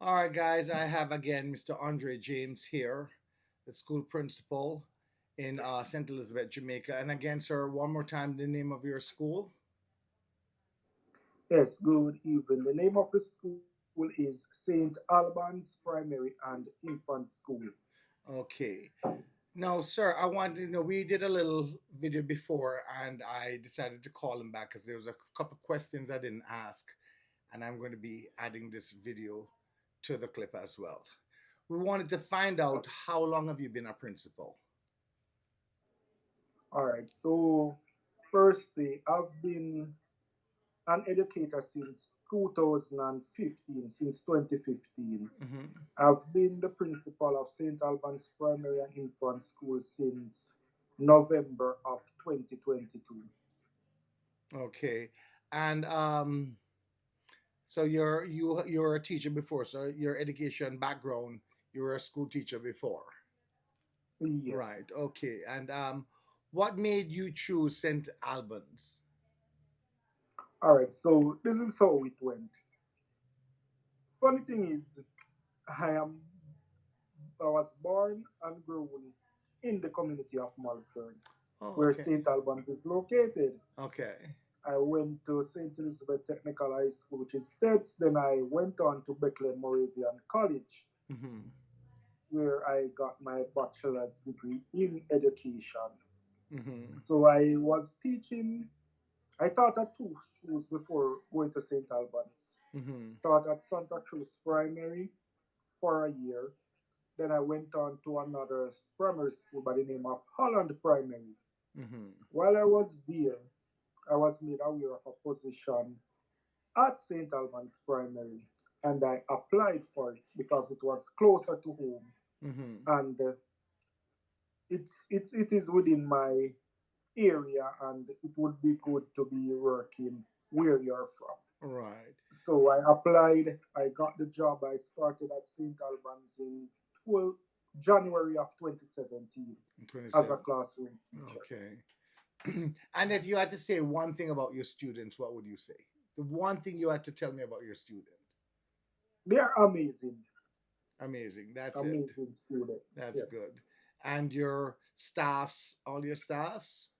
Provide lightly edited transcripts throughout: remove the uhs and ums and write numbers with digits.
All right, guys, I have again Mr. Andre James here, the school principal in St. Elizabeth, Jamaica. And again, sir, one more time, the name of your school. Yes, good evening. The name of the school is St. Albans Primary and Infant School. Okay. Now, sir, I want to know we did a little video before, and I decided to call him back because there was a couple questions I didn't ask, and I'm going to be adding this video to the clip as well. We wanted to find out how long have you been a principal? All right, so firstly, I've been an educator since 2015, since 2015. Hmm. I've been the principal of St. Albans Primary and Infant School since November of 2022. Okay, and so you're a teacher before, so your education background, you were a school teacher before, Yes. right? Okay, and what made you choose St. Albans? All right, so this is how it went. Funny thing is, I am I was born and grown in the community of Marlon, Oh, where okay, St. Albans is located. okay. I went to St. Elizabeth Technical High School, which is States. Then I went on to Bethlehem Moravian College, Mm-hmm. where I got my bachelor's degree in education. Mm-hmm. So I was teaching, I taught at two schools before going to St. Albans. Mm-hmm. Taught at Santa Cruz Primary for a year. Then I went on to another primary school by the name of Holland Primary. Mm-hmm. While I was there, I was made aware of a position at St. Albans Primary, and I applied for it because it was closer to home, Mm-hmm. and it is within my area, and it would be good to be working where you're from. Right. So I applied, I got the job, I started at St. Albans in well, January of 2017 as a 27. classroom teacher. Okay. And if you had to say one thing about your students, what would you say? The one thing you had to tell me about your student. They're amazing, Amazing. That's it. amazing students. That's Yes. good. And your staffs, all your staffs?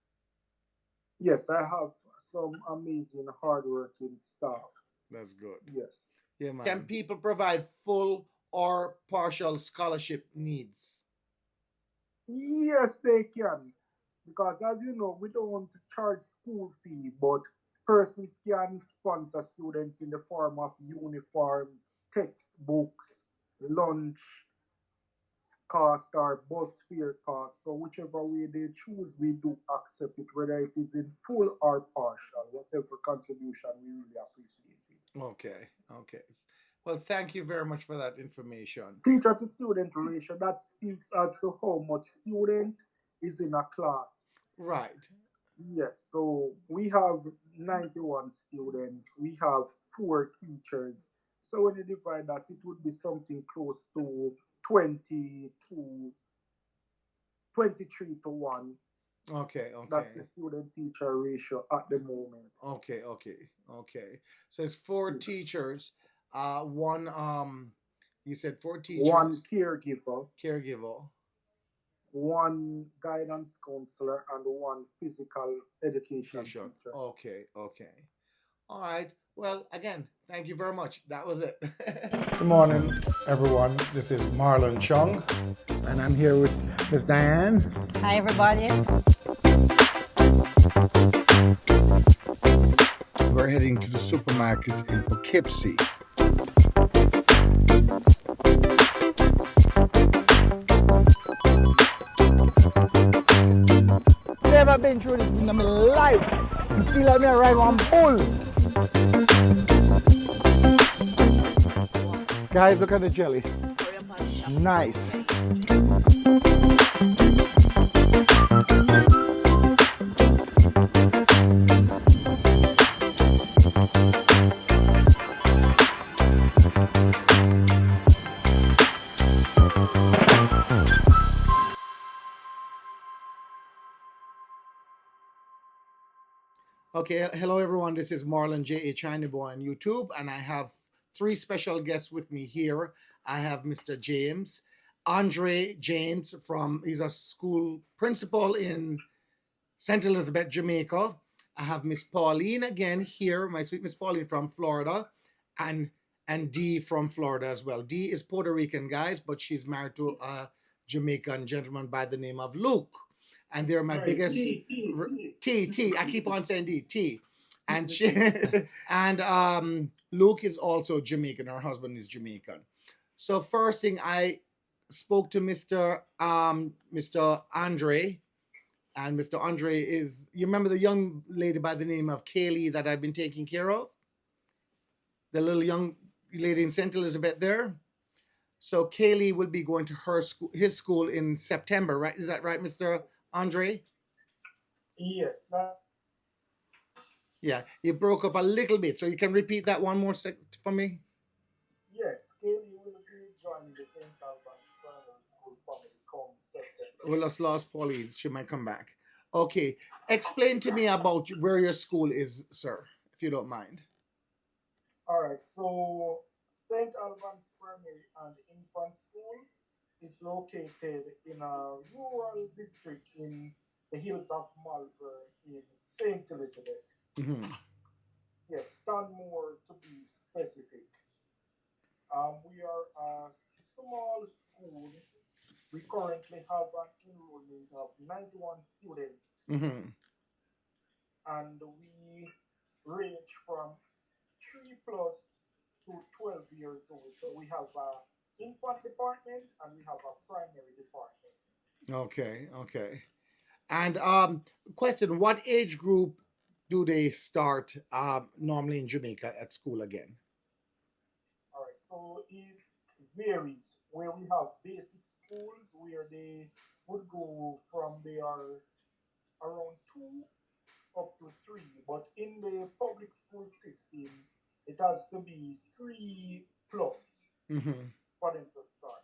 Yes, I have some amazing hardworking staff. That's good. Yes. Yeah, man. Can people provide full or partial scholarship needs? Yes, they can. Because as you know, we don't charge school fee, but persons can sponsor students in the form of uniforms, textbooks, lunch cost, or bus fare cost. So whichever way they choose, we do accept it, whether it is in full or partial. Whatever contribution, we really appreciate it. Okay, okay. Well, thank you very much for that information. Teacher to student ratio, that speaks as to how much student is in a class. Right. Yes, so we have 91 students, we have four teachers. So when you divide that, it would be something close to 20 to 23 to 1. Okay, That's okay. the student teacher ratio at the moment. Okay, okay, okay. So it's four Yes. teachers, one you said four One teachers, caregiver, caregiver, one guidance counselor, and one physical education education. teacher. Okay, okay. All right. Well, again, thank you very much. That was it. Good morning, everyone. This is Marlon Chung, and I'm here with Miss Diane. Hi, everybody. We're heading to the supermarket in Poughkeepsie. Never been through this in my life. I feel like me ride one bull. Guys, look at the jelly. Nice. Okay, hello everyone. This is Marlon J. A. China Boy on YouTube, and I have three special guests with me here. I have Mr. James, Andre James he's a school principal in St. Elizabeth, Jamaica. I have Miss Pauline again here, my sweet Miss Pauline from Florida, and and Dee from Florida as well. Dee is Puerto Rican, guys, but she's married to a Jamaican gentleman by the name of Luke, and they're my Right. biggest T. I keep on saying D T, and she and Luke is also Jamaican. Her husband is Jamaican. So first thing, I spoke to Mr. Andre, and Mr. Andre is, you remember the young lady by the name of Kaylee that I've been taking care of? The little young lady in St. Elizabeth there. So Kaylee will be going to his school in September, right? Is that right, Mr. Andre? Yes. Yeah, you broke up a little bit, so you can repeat that one more for me. Yes. Kelly will be joining the St. Albans Primary School family come September. We lost Pauline. She might come back. Okay, explain to me about where your school is, sir, if you don't mind. All right. So St. Albans Primary and Infant School is located in a rural district in the hills of Malvern in St. Elizabeth. Hmm. Yes, Stanmore to be specific. We are a small school. We currently have an enrollment of 91 students, Hmm. and we range from 3 plus to 12 years old. So we have a infant department and we have a primary department. Okay, okay. And question: what age group do they start normally in Jamaica at school again? All right, so it varies. Where we have basic schools where they would go from they are around 2 up to 3, but in the public school system, it has to be 3 plus Hmm. for them to start.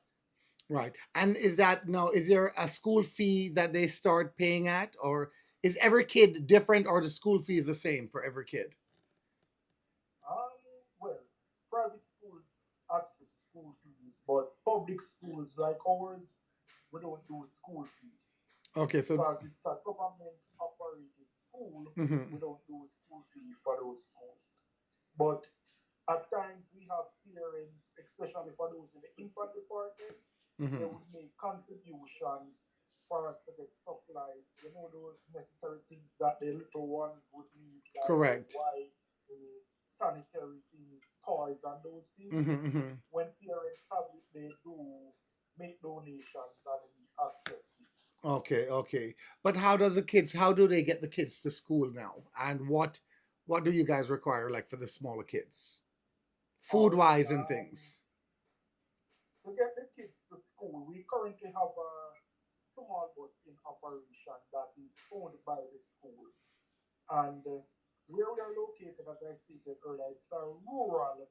Right. And is that now? Is there a school fee that they start paying at, or is every kid different, or the school fee is the same for every kid? Well, private schools access school fees, but public schools like ours, we don't do school fee Okay, so. because it's a government operated school. Hmm. We don't do school fee for those schools. But at times we have parents, especially for those in the infant department, they Hmm. would make contributions for us to get supplies. You know those necessary things that the little ones would need, like the Correct. wipes, the sanitary things, toys, and those things. Hmm. When parents have it, they do make donations and we accept it. Okay, okay. But how does the kids? How do they get the kids to school now? And what do you guys require, like for the smaller kids, All food right. wise and things? To get the kids to school, we currently have a small bus in operation that is owned by the school. And where we are located, as I stated earlier, it's a rural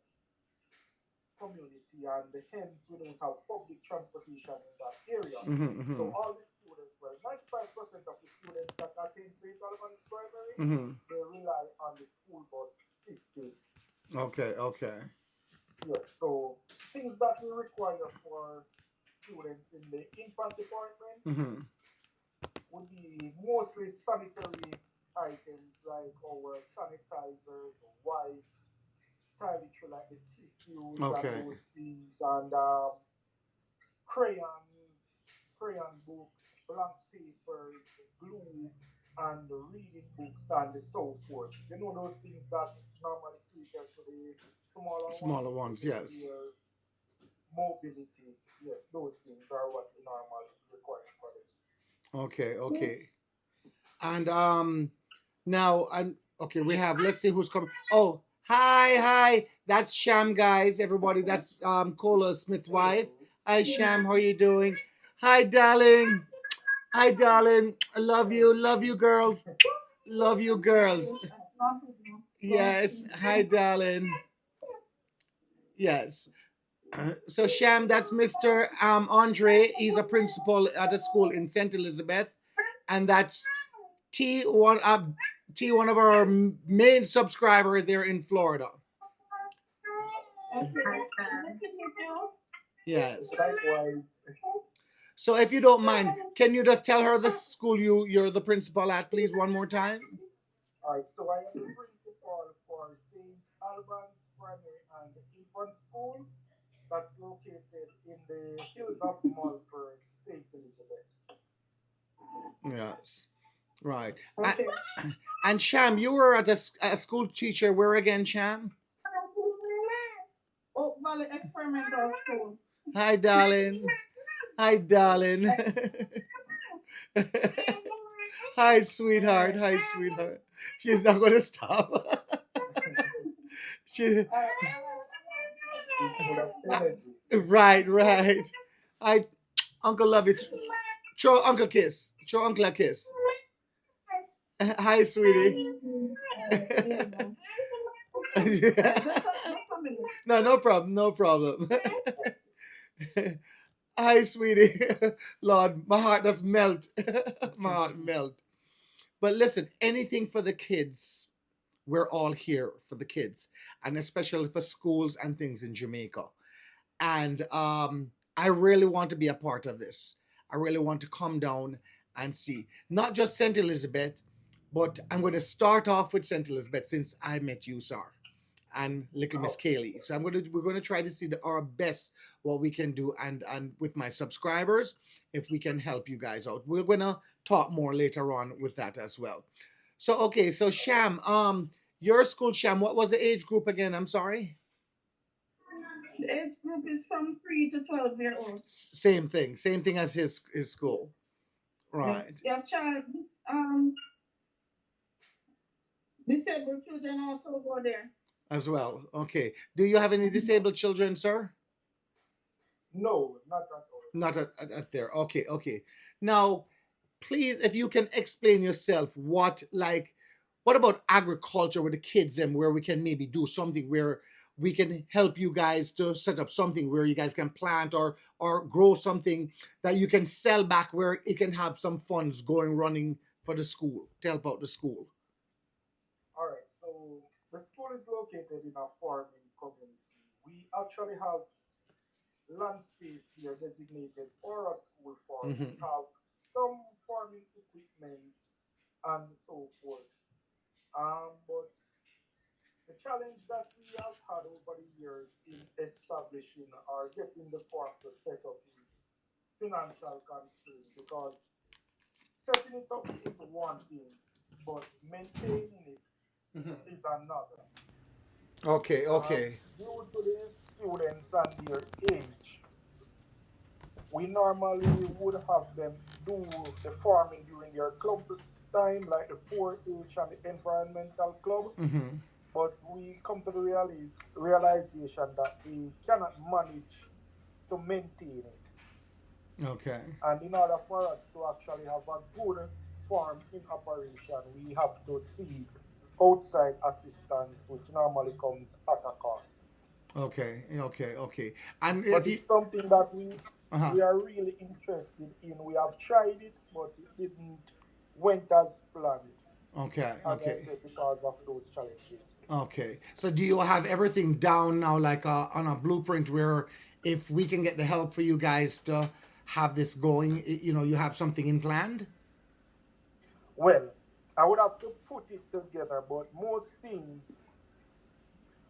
community, and hence we don't have public transportation in that area. Hmm. So all the students, well, 95% of the students that attend St. Albans Primary, Hmm. they rely on the school bus system. Okay, okay. Yes, so things that we require for students in the infant department Hmm. would be mostly sanitary items like our sanitizers, wipes, toiletry like the tissues and Okay. those things, and crayons, crayon books, blank papers, glue, and reading books, and so forth. You know those things that normally cater to the smaller Smaller ones to ones, aid yes. their mobility. Yes, those things are what we normally require for them. Okay, okay. And now and okay, we have, let's see who's coming. Oh, hi. That's Sham, guys. Everybody, that's Cola Smith's wife. Hello. Hi Sham, how are you doing? Hi darling. Hi darling. I love you. Love you girls. Love you girls. Yes. Hi darling. Yes. So Sham, that's Mr. Andre. He's a principal at a school in St. Elizabeth, and that's T, one of our main subscribers there in Florida. Nice to meet you. Yes. Likewise. So if you don't mind, can you just tell her the school you're the principal at, please, one more time? All right, so I am the principal for St. Albans Primary and Infant School that's located in the hills of Mulford, St. Elizabeth. Yes. Right. Okay. And Sham, you were at a school teacher. Where again, Sham? Oak Valley Experimental School. Hi, darling. Hi, darling. Hi, sweetheart. Hi, sweetheart. She's not going to stop. she, He's full of energy. right, right. I, Uncle love you. Show Uncle kiss. Show Uncle a kiss. Hi, sweetie. Just a minute. No, no problem. No problem. Hi, sweetie. Lord, my heart does melt. My heart melt. But listen, anything for the kids. We're all here for the kids, and especially for schools and things in Jamaica. And I really want to be a part of this. I really want to come down and see not just St. Elizabeth, but I'm going to start off with St. Elizabeth since I met you, sir, and little Miss Oh, Kaylee. So we're going to try to see our best what we can do, and with my subscribers, if we can help you guys out. We're going to talk more later on with that as well. So okay, so Sham, your school, Sham, what was the age group again? I'm sorry. The age group is from 3 to 12 year olds. Same thing as his school. Right. Yes. You have child disabled children also go there. As well. Okay. Do you have any disabled children, sir? no, not at all. Not at there. Okay, okay. Now, please, if you can explain yourself, what about agriculture with the kids and where we can maybe do something where we can help you guys to set up something where you guys can plant or grow something that you can sell back where it can have some funds going running for the school to help out the school. All right, so the school is located in a farming community. We actually have land space here designated for a school farm. We Hmm. have some farming equipment and so forth. But the challenge that we have had over the years in establishing or getting the farm to set up is financial constraint because setting it up is one thing, but maintaining it Hmm. is another. Okay, okay. Due to the students and their age, we normally would have them do the farming during their club's time, like the 4-H and the environmental club. Hmm. But we come to the realization that we cannot manage to maintain it. Okay. And in order for us to actually have a good farm in operation, we have to seek outside assistance, which normally comes at a cost. Okay, okay, okay. And But if you, it's something that uh-huh. we are really interested in. We have tried it, but it didn't went as planned. Okay, As I okay, said, because of those challenges. okay. So do you have everything down now, like on a blueprint where if we can get the help for you guys to have this going, you have something in planned? Well, I would have to put it together, but most things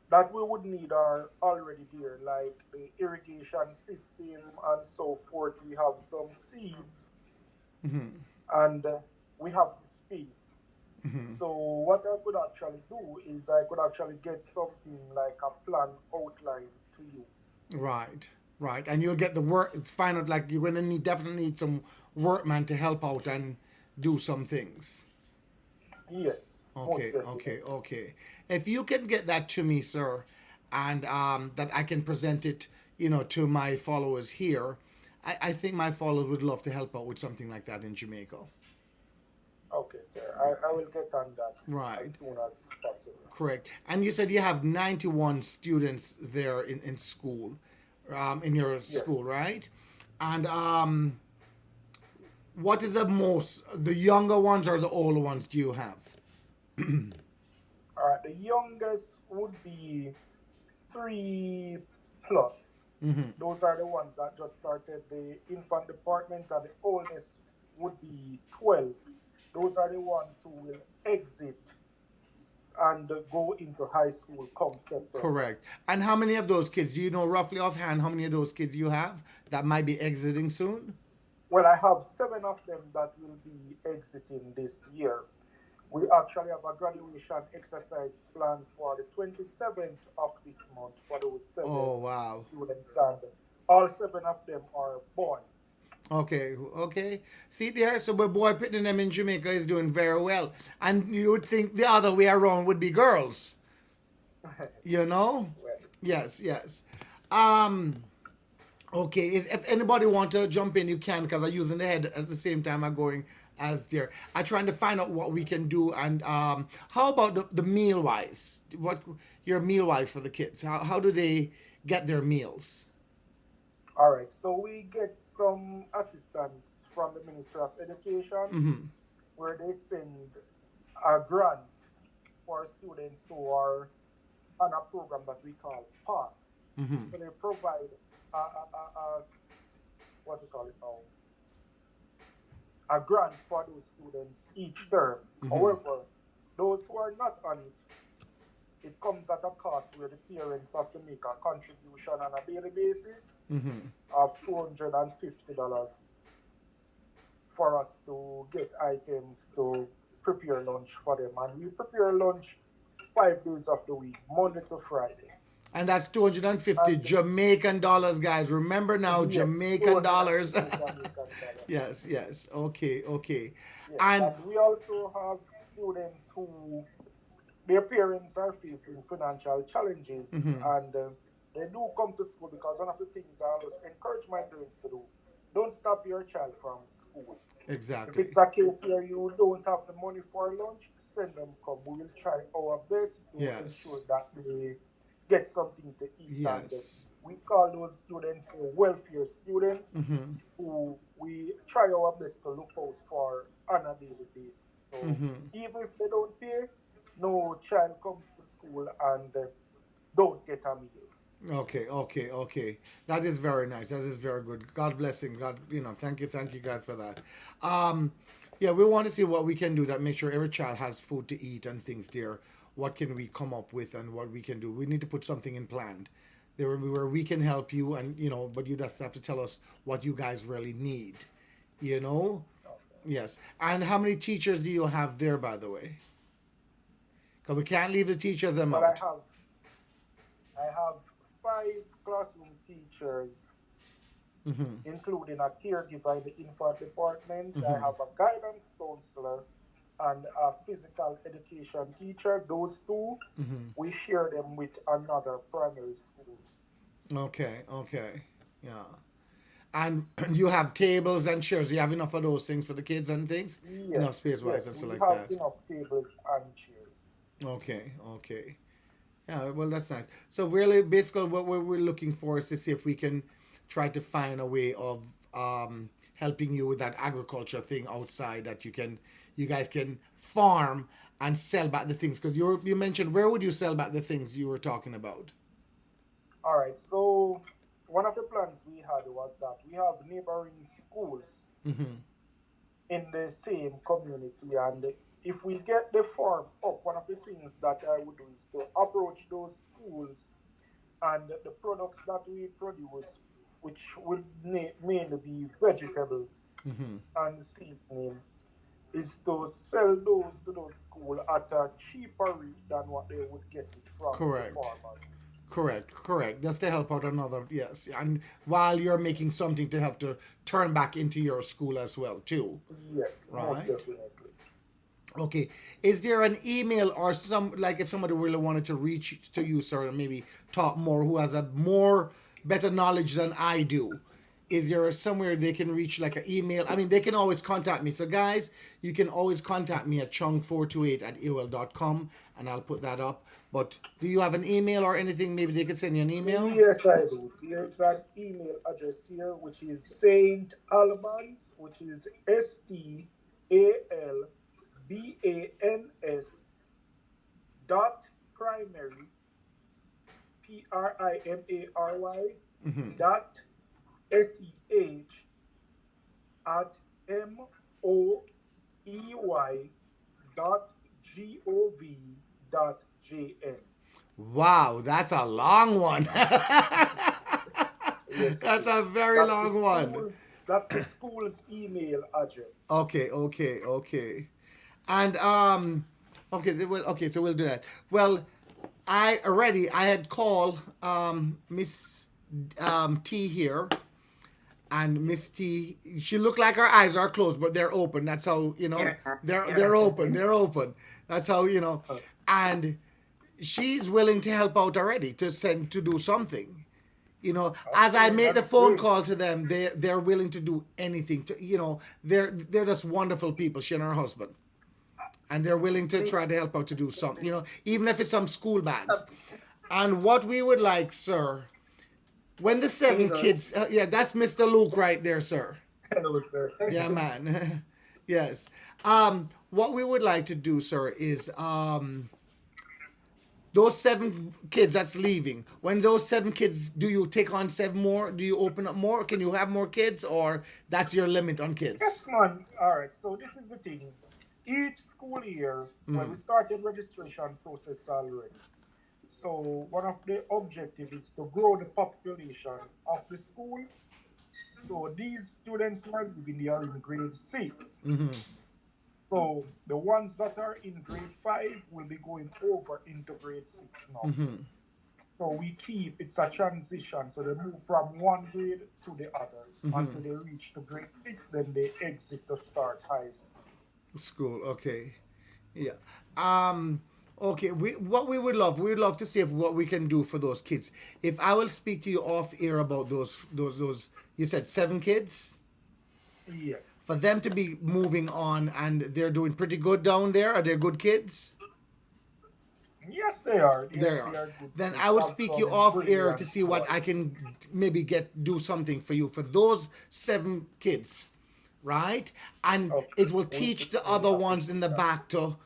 that we would need are already there, like the irrigation system and so forth. We have some seeds Hmm. and we have the space. Hmm. So what I could actually do is I could actually get something like a plan outlined to you. Right, right. And you'll get the work. Find out like you're gonna definitely need some workman to help out and do some things. Yes, most Okay, okay, definitely. okay. If you can get that to me, sir, and that I can present it, to my followers here, I think my followers would love to help out with something like that in Jamaica. Okay, sir. I will get on that as Right, soon as possible. correct. And you said you have 91 students there in school, in your Yes. school, right? And what is the younger ones or the older ones do you have? The youngest would be 3 plus. Mm-hmm. Those are the ones that just started the infant department, and the oldest would be 12. Those are the ones who will exit and go into high school come September. Correct. And how many of those kids, do you know roughly offhand how many of those kids you have that might be exiting soon? Well, I have 7 of them that will be exiting this year. We actually have a graduation exercise planned for the 27th of this month for those seven Oh, wow. students, and all 7 of them are boys. Okay, okay. See there, so my boy putting them in Jamaica is doing very well. And you would think the other way around would be girls, you know? Well, Yes, yes. Um, okay, if anybody want to jump in, you can, because I'm using the head at the same time I'm going as there. I'm trying to find out what we can do. And how about the meal wise? What your meal wise for the kids? How do they get their meals? all right, so we get some assistance from the Ministry of Education Mm-hmm. where they send a grant for students who are on a program that we call PAR. Mm-hmm. So they provide what we call it now, a grant for those students each term. Mm-hmm. However, those who are not on it, it comes at a cost where the parents have to make a contribution on a daily basis Mm-hmm. of $250 for us to get items to prepare lunch for them. And we prepare lunch 5 days of the week, Monday to Friday. And that's 250 And Jamaican dollars, guys. Remember now, yes, Jamaican dollars. 250 Jamaican dollars. Yes, yes. Okay, okay. Yes, And and we also have students who their parents are facing financial challenges, mhm, and they do come to school because one of the things I always encourage my parents to do, don't stop your child from school. If exactly. it's a case where you don't have the money for lunch, send them come. We will try our best to ensure Yes. that they get something to eat. And Yes. we call those students the welfare students Mm-hmm. who we try our best to look out for on a daily basis. So Mm-hmm. even if they don't pay, no child comes to school and don't get a meal. Okay, okay, okay. That is very nice. That is very good. God bless him. God, thank you guys for that. Um, yeah, we want to see what we can do that make sure every child has food to eat and things there. What can we come up with and what we can do? We need to put something in plan there where we can help you and but you just have to tell us what you guys really need. You know? Yes. And how many teachers do you have there, by the way? Because we can't leave the teachers them But I out. have I have 5 classroom teachers, Mm-hmm. including a caregiver in the infant department. I Mm-hmm. have a guidance counselor and a physical education teacher. Those two, Mm-hmm. we share them with another primary school. Okay, okay. Yeah. And you have tables and chairs. You have enough of those things for the kids and things? Enough Yes, space wise yes, and stuff we like have that. enough tables and chairs. Okay, okay. Yeah, well, that's nice. So really, basically, what we're looking for is to see if we can try to find a way of helping you with that agriculture thing outside that you guys can farm and sell back the things. Because you mentioned where would you sell back the things you were talking about? All right, so one of the plans we had was that we have neighboring schools Mm-hmm. in the same community. And if we get the farm up, one of the things that I would do is to approach those schools and the products that we produce, which will mainly be vegetables Mm-hmm. and seasoning, is to sell those to those schools at a cheaper rate than what they would get it from the Correct. farmers. Correct, correct. Just to help out another, yes. And while you're making something to help to turn back into your school as well, too, Yes, most right? definitely. Okay. Is there an email or like if somebody really wanted to reach to you, sir, and maybe talk more, who has a more better knowledge than I do? Is there somewhere they can reach like an email? I mean, they can always contact me. So, guys, you can always contact me at chung428 at aol.com and I'll put that up. But do you have an email or anything? Maybe they could send you an email? Yes, I do. There's an email address here, which is Saint Albans, which is STALBANS dot primary primary Mm-hmm. dot SEH at MOEY .gov.jn. Wow, that's a long one. Yes, it That's is. a very long one. That's the school's email address. Okay, okay, okay. And okay, okay, so we'll do that. Well, I had called Miss T here, and Miss T, she looked like her eyes are closed, but they're open. That's how they're open. They're open. That's how and she's willing to help out already to send to do something. As I Okay, made the that's phone great. call to them, they're willing to do anything. They're just wonderful people. She and her husband, and they're willing to try to help out to do something. Even if it's some school bags. And what we would like, sir, when the There you seven go. kids, yeah, that's Mr. Luke right there, sir. Hello, sir. Yeah, man. Yes. What we would like to do, sir, is those seven kids that's leaving. When those seven kids, do you take on seven more? Do you open up more? Can you have more kids, or that's your limit on Yes, kids? man. All right. So this is the thing. Each school year, well, we started registration process already. So one of the objectives is to grow the population of the school. So these students who are living there in grade six. Mm-hmm. So the ones that are in grade five will be going over into grade six now. Mm-hmm. So we keep it's a transition. So they move from one grade to the other Mm-hmm. until they reach to grade six, then they exit to start high school. School. Okay. Yeah. Um. Okay. We would love to see if what we can do for those kids. If I will speak to you off air about those. You said seven kids. Yes. For them to be moving on and they're doing pretty good down there. Are they good kids? Yes, they are. They They are. are good Then I kids. will Have speak you some off air to brilliant see what I boys. can maybe do something for you for those seven kids, right? And Okay. it will teach the We'll be other happy ones to in do the that. back to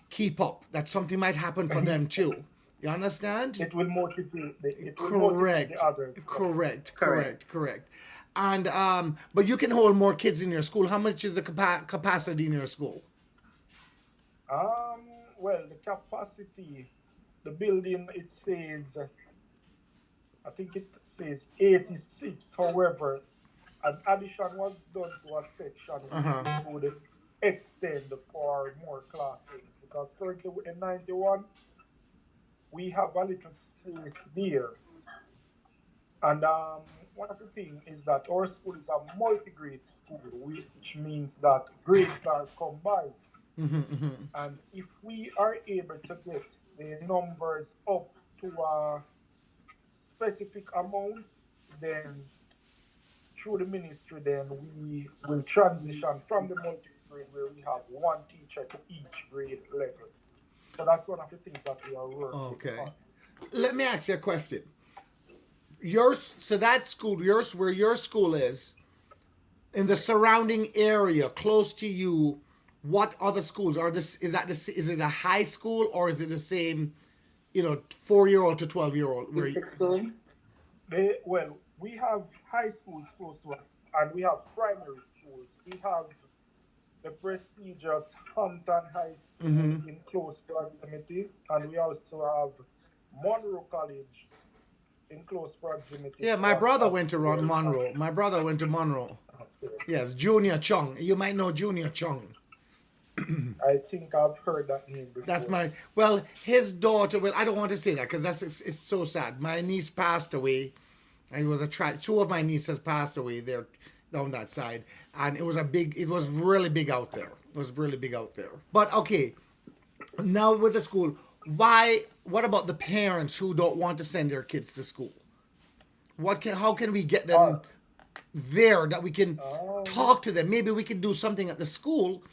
keep up. That something might happen for them Yes. too. You understand? It will motivate the Correct. others for sure. Correct. Correct. Correct. Correct. And but you can hold more kids in your school. How much is the capacity in your school? Um, well, the capacity, the building, it says, I think it says 86. However, an addition was done to a section Uh which huh. we could extend for more classrooms because currently with the 91, we have a little space there. And one of the things is that our school is a multi-grade school, which means that grades are combined. Mm-hmm, mm-hmm. And if we are able to get the numbers up to a specific amount, then through the ministry, then we will transition from the multi-grade where we have one teacher to each grade level. So that's one of the things that we are working Okay. on. Let me ask you a question. Yours, so that school, yours, where your school is, in the surrounding area close to you, what other schools are this? Is that this? Is it a high school or is it the same? 4-year-old to 12-year-old. Where you, Basic school. Well, we have high schools close to us, and we have primary schools. We have the prestigious Hampton High School mm-hmm. in close proximity, and we also have Monroe College in close proximity Yeah, to my us brother as went to well. Monroe. My brother went to Monroe. Okay. Yes, Junior Chung. You might know Junior Chung. I think I've heard that name That's before. his daughter. Well, I don't want to say that because it's so sad. My niece passed away. And it was two of my nieces passed away there down that side, and it was really big out there. It was really big out there. But okay, now with the school, what about the parents who don't want to send their kids to school? How can we get Uh, them there that we can um, talk to them? Maybe we could do something at the school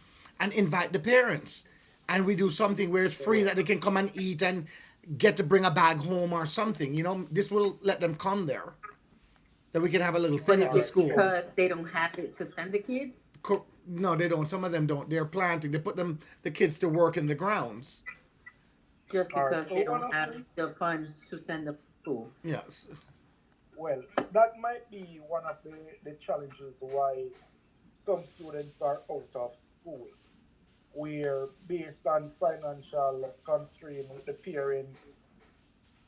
and invite the parents, and we do something where it's free that they can come and eat and get to bring a bag home or something. This will let them come there. That we can have a little But thing is at the it school. because they don't have it to send the kids? No, they don't. Some of them don't. They're planting. They put the kids to work in the grounds. Just all right. because So they one don't of have the the funds to send school. Yes. Well, that might be one of the challenges why some students are out of school, where based on financial constraint with the parents.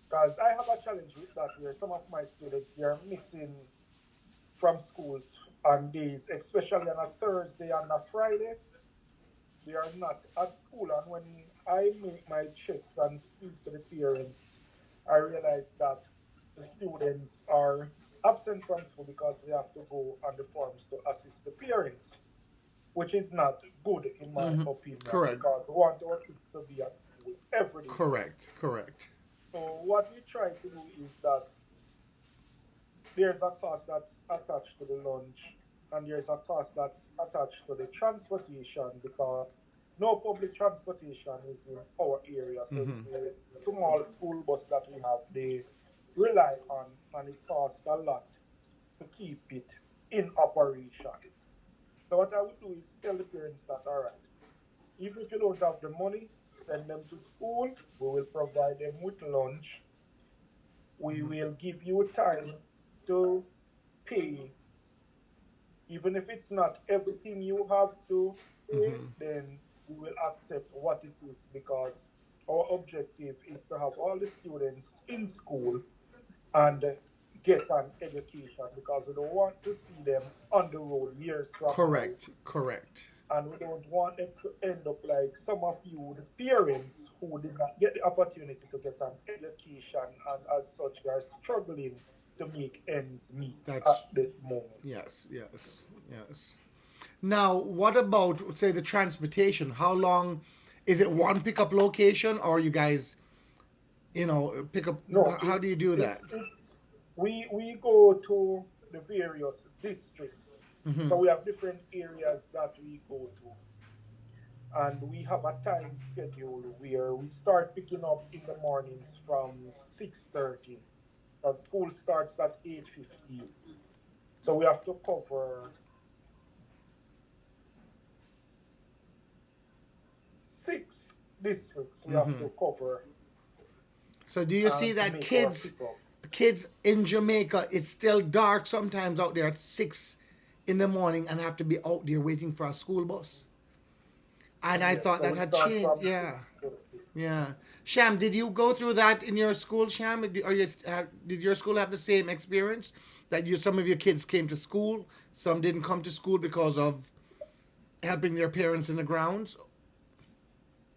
Because I have a challenge with that, where some of my students they are missing from schools on days, especially on a Thursday and a Friday. They are not at school, and when I make my checks and speak to the parents, I realize that the students are absent from school because they have to go on the forms to assist the parents, which is not good in my Hmm. opinion Correct. because we want our kids to be at school every day. Correct. Correct. So what we try to do is that there's a cost that's attached to the lunch and there's a cost that's attached to the transportation because no public transportation is in our area. So it's Hmm. the small school bus that we have, they rely on, and it costs a lot to keep it in operation. So what I would do is tell the parents that, all right, even if you don't have the money, send them to school. We will provide them with lunch. We Hmm. will give you time to pay. Even if it's not everything you have to pay, Hmm. then we will accept what it is because our objective is to have all the students in school and get an education because we don't want to see them on the road years from now, Correct. Correct. and we don't want them to end up like some of you, the parents who did not get the opportunity to get an education and as such are struggling to make ends meet That's at the moment. yes. Yes. Yes. Now, what about say the transportation? How long is it one pickup location or you guys, pick up No, how do you do that? it's we go to the various districts. Hmm. So we have different areas that we go to, and we have a time schedule where we start picking up in the mornings from 6:30. School starts at 8:15. So we have to cover six districts. We have Hmm. to cover So do you see to that make our kids pickup. kids in Jamaica, it's still dark sometimes out there at 6 in the morning and have to be out there waiting for a school bus. And I Yes, thought so that we had start changed. from Yeah, 6:30. yeah. Sham, did you go through that in your school, Sham? Did your school have the same experience that some of your kids came to school, some didn't come to school because of helping their parents in the grounds?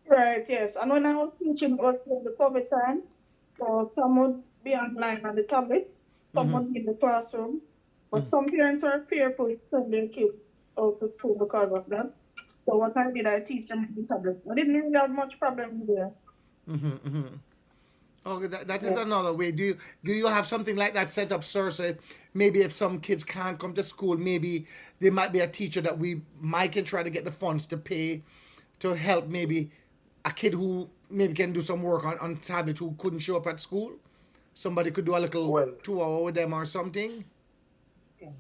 Right, yes. And when I was teaching, it was for the COVID time. So some would be online on the tablet, some Hmm. would be in the classroom. But some parents are fearful to send their kids out to school because of that. So what I did, I teach them on the tablet. I didn't really have much problem there. Hmm. Hmm. Okay, that is Yeah. another way. Do you have something like that set up, sir? So maybe if some kids can't come to school, maybe there might be a teacher that we might can try to get the funds to pay to help maybe a kid who maybe can do some work on tablet who couldn't show up at school. Somebody could do a little Well, 2 hour with them or something.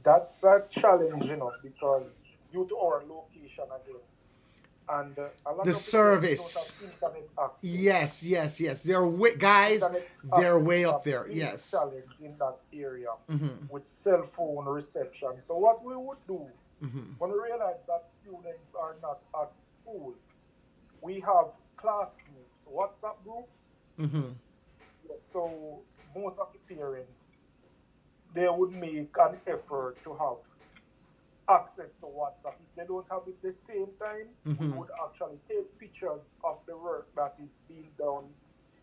that's a challenge, because due to our location again, and a lot The of the parents don't have service. internet access. Yes, yes, yes. They're guys. Internet They're access way is a up there. big Yes. challenge in that area Mm-hmm. with cell phone reception. So what we would do Mm-hmm. when we realize that students are not at school, we have class groups, WhatsApp groups. Mm-hmm. So most of the parents they would make an effort to have access to WhatsApp. If they don't have it the same time, we Mm-hmm. would actually take pictures of the work that is being done.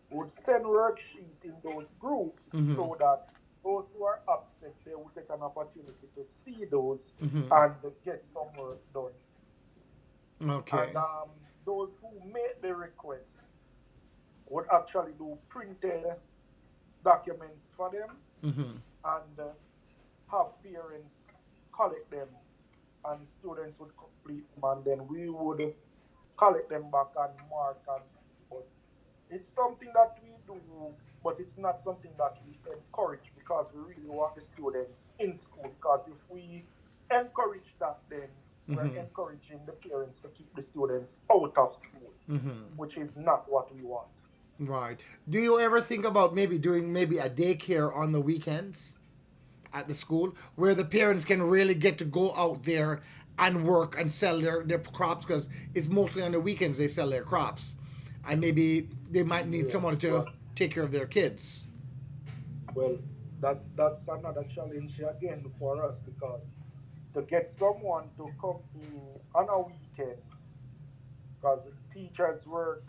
We would send worksheet in those groups Mm-hmm. so that those who are absent, they would get an opportunity to see those Mm-hmm. and get some work done. And Okay. those who made the request would actually do printed documents for them Mm-hmm. and have parents collect them and students would complete them and then we would collect them back and mark and see. But it's something that we do, but it's not something that we encourage because we really want the students in school. Because if we encourage that, then we're Mm-hmm. encouraging the parents to keep the students out of school, Mm-hmm. which is not what we want. Right. Do you ever think about maybe doing maybe a daycare on the weekends at the school where the parents can really get to go out there and work and sell their crops because it's mostly on the weekends they sell their crops. And maybe they might need someone Yes, to take care of their kids. well, that's another challenge again for us because to get someone to come in on a weekend, because teachers work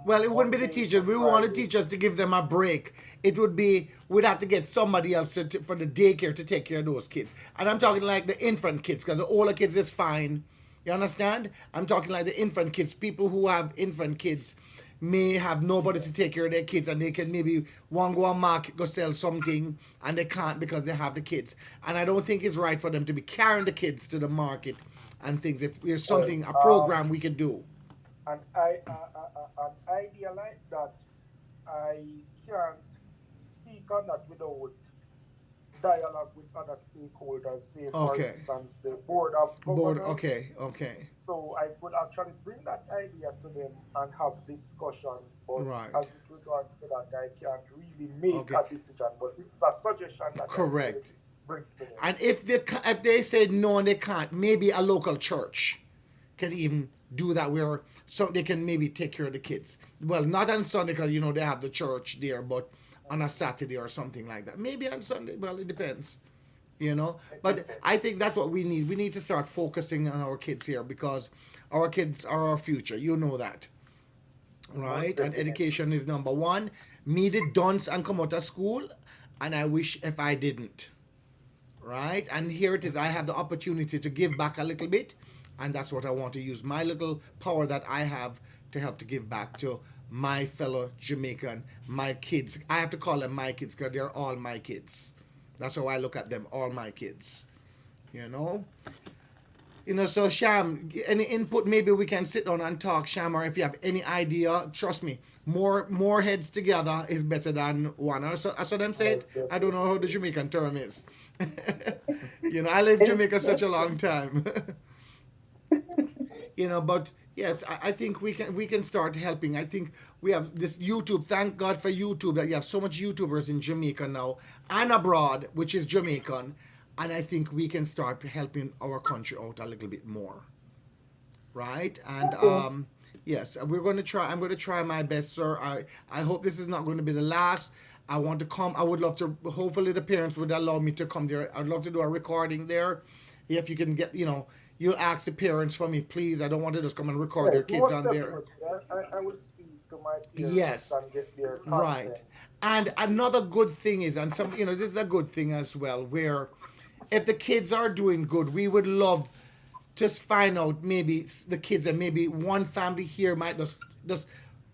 Well, it wouldn't be the Monday teacher. to We want the Friday. teachers to give them a break. It would be we'd have to get somebody else for the daycare to take care of those kids. And I'm talking like the infant kids because the older kids is fine. You understand? I'm talking like the infant kids. People who have infant kids may have nobody to take care of their kids, and they can maybe one go on market go sell something, and they can't because they have the kids. And I don't think it's right for them to be carrying the kids to the market and things. If there's Well, something a program we could do. an idea like that, I can't speak on that without dialogue with other stakeholders, say for Okay. instance the board of Board. governors. Okay. Okay. So I could actually bring that idea to them and have discussions. But Right. as it regards to that, I can't really make Okay. a decision. But it's a suggestion that I could Correct. bring to them. And if they say no and they can't, maybe a local church can even do that where so they can maybe take care of the kids. Well, not on Sunday because they have the church there, but on a Saturday or something like that. Maybe on Sunday. Well, it depends. It But I depends. think that's what we need to start focusing on our kids here because our kids are our future. You know that, Most right? And definitely. education is number one. Me did dance and come out of school, and I wish if I didn't, right? And here it is. I have the opportunity to give back a little bit, and that's what I want to use my little power that I have to help to give back to my fellow Jamaican, my kids. I have to call them my kids because they're all my kids. That's how I look at them, all my kids. You know, so Sham, any input? Maybe we can sit down and talk, Sham, or if you have any idea, trust me, more heads together is better than one. So them say it. Most I don't know how the definitely. Jamaican term is. I lived in Yes, Jamaica such a that's long time. But yes, I think we can start helping. I think we have this YouTube. Thank God for YouTube that you have so much YouTubers in Jamaica now and abroad, which is Jamaican, and I think we can start helping our country out a little bit more, right? And Okay. yes, we're going to try. I'm going to try my best, sir. I hope this is not going to be the last. I want to come. I would love to. Hopefully, the parents would allow me to come there. I'd love to do a recording there. If you can get, you'll ask the parents for me, please. I don't want to just come and record their Yes, kids most on there. definitely. I will speak to my parents Yes, and get their right. consent. And another good thing is, and this is a good thing as well, where if the kids are doing good, we would love just find out maybe the kids and maybe one family here might just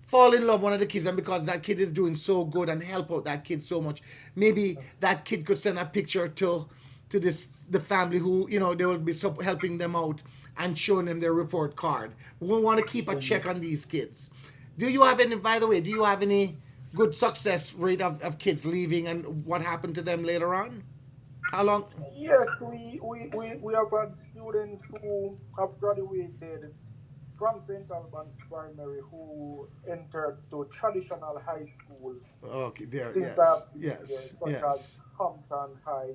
fall in love with one of the kids, and because that kid is doing so good and help out that kid so much, maybe that kid could send a picture to this the family who they will be helping them out and showing them their report card. We want to keep a check on these kids. Do you have any, by the way, do you have any good success rate of kids leaving and what happened to them later on? How long? Yes, we have had students who have graduated from St. Albans Primary who entered to traditional high schools Okay, there, since yes, I've been here, yes, such as yes, Hampton High,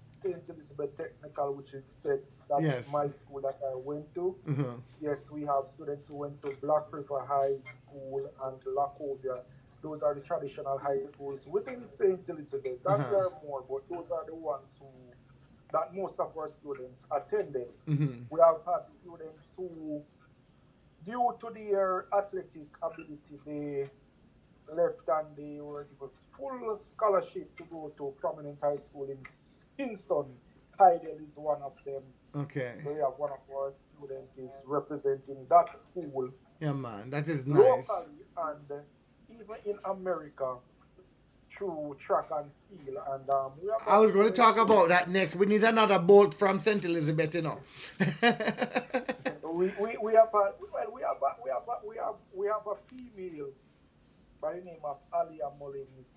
St. Elizabeth Technical, which is STETS, that's yes. my school that I went to. Uh-huh. Yes, we have students who went to Black River High School and Lacovia. Those are the traditional high schools within St. Elizabeth, and Uh-huh. there are more, but those are the ones who that most of our students attended. Mm-hmm. We have had students who, due to their athletic ability, they left and they were given full scholarship to go to prominent high school in Kingston. Heidel is one of them. Okay. So we have one of our students is representing that school Yeah, man, that is nice. locally and even in America through track and field. And we have I had was going to talk students who about that next. We need another bolt from St. Elizabeth. we have a, well we have a female by the name of Alia Mullins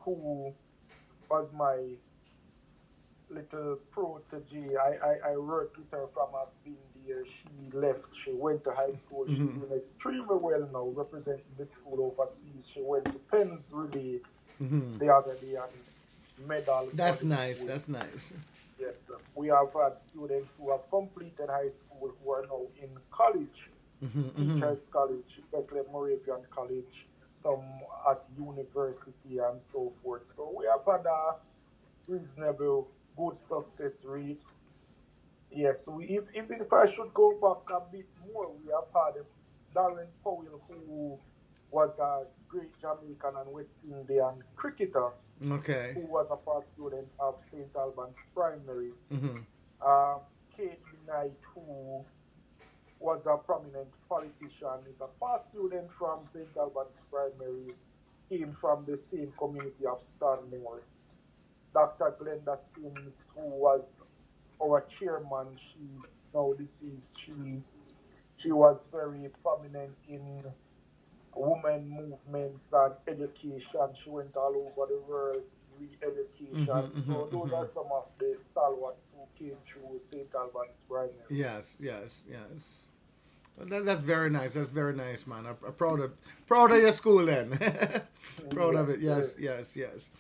who was my little protege. I worked with her from I've been year she left. She went to high school. She's Mm-hmm. doing extremely well now, representing the school overseas. She went to Penn's really Mm-hmm. the other day and medal for That's the nice. school. That's nice. Yes, we have had students who have completed high school who are now in college, Mm-hmm. Mm-hmm. Teachers College, Bethlehem Moravian College, some at university and so forth. So we have had a reasonable good success rate. Yes, even if I should go back a bit more, we have had Darren Powell, who was a great Jamaican and West Indian cricketer, Okay. who was a past student of St. Albans Primary. Mm-hmm. Kate Knight, who was a prominent politician, is a past student from St. Albans Primary, came from the same community of Stanmore. Dr. Glenda Sims, who was our chairman, she's now deceased. She was very prominent in women movements and education. She went all over the world, re-education. Mm-hmm. So those are some of the stalwarts who came through St. Albans Primary. Yes. Yes. Yes. Well, that's very nice. That's very nice, man. I'm proud of your school then. Proud of it. Yes. Yes. Yes.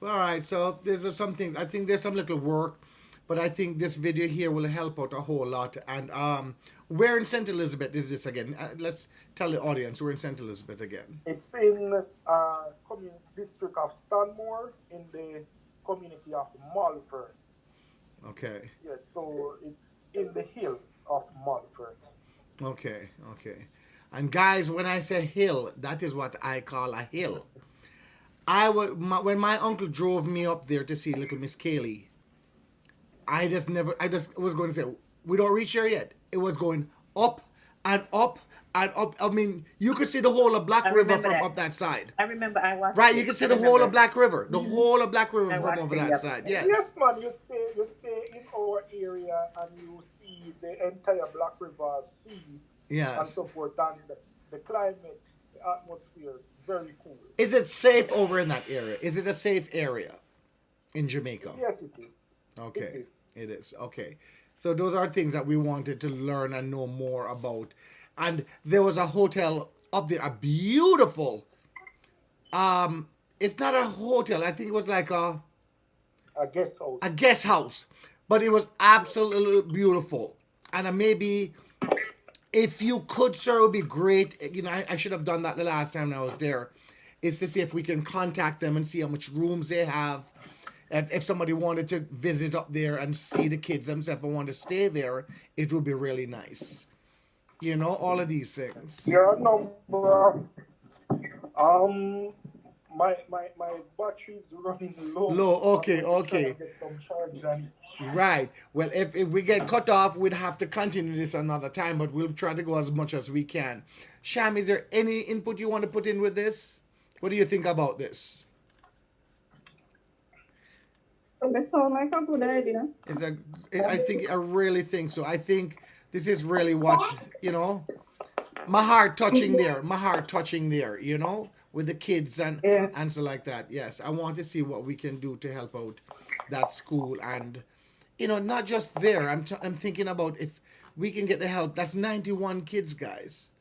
All right. So there's some things. I think there's some little work, but I think this video here will help out a whole lot. And where in St. Elizabeth is this again? Let's tell the audience we're in St. Elizabeth again. It's in district of Stanmore in the community of Malvern. Okay. Yes, so it's in the hills of Malvern. Okay. Okay. And guys, when I say hill, that is what I call a hill. When my uncle drove me up there to see little Miss Kaylee, I just was going to say, we don't reach here yet. It was going up and up and up. I mean, you could see the whole of Black River from up that side. I remember I watched Right, it. you can see I the whole remember. of Black River. The whole of Black River I from watched over it, that yep. side. Yes. Yes, man, you stay in our area and you see the entire Black River Sea and Yes. so forth. And the climate, the atmosphere, very cool. Is it safe over in that area? Is it a safe area in Jamaica? Yes, it is. Okay. It is. It is. Okay. So those are things that we wanted to learn and know more about. And there was a hotel up there, a beautiful it's not a hotel. I think it was like A guest house. a guest house, but it was absolutely beautiful. And maybe if you could, sir, it would be great. You know, I should have done that the last time I was there, is to see if we can contact them and see how much rooms they have. And if somebody wanted to visit up there and see the kids themselves and want to stay there, it would be really nice. You know, all of these things. Your number. My battery's running low. Low, okay, okay. Get some charge and Right. Well, if we get cut off, we'd have to continue this another time, but we'll try to go as much as we can. Sham, is there any input you want to put in with this? What do you think about this? That sounds like a good idea. I really think so. I think this is really what, you know, my heart touching there, you know, with the kids and so like that. Yes, I want to see what we can do to help out that school, and you know, not just there. I'm thinking about if we can get the help. That's 91 kids, guys.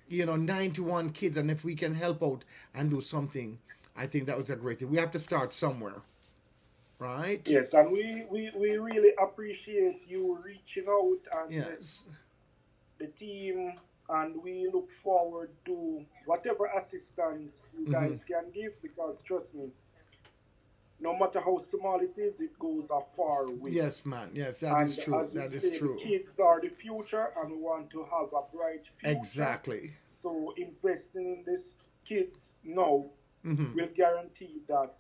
You know, 91 kids, and if we can help out and do something, I think that was a great thing. We have to start somewhere, right? yes, and we really appreciate you reaching out and Yes. the team, and we look forward to whatever assistance you guys can give, because trust me, no matter how small it is, it goes a far way. Yes, man. Yes, that is true. As you That is say, true. the kids are the future, and we want to have a bright future. Exactly. So investing in these kids now Hmm. will guarantee that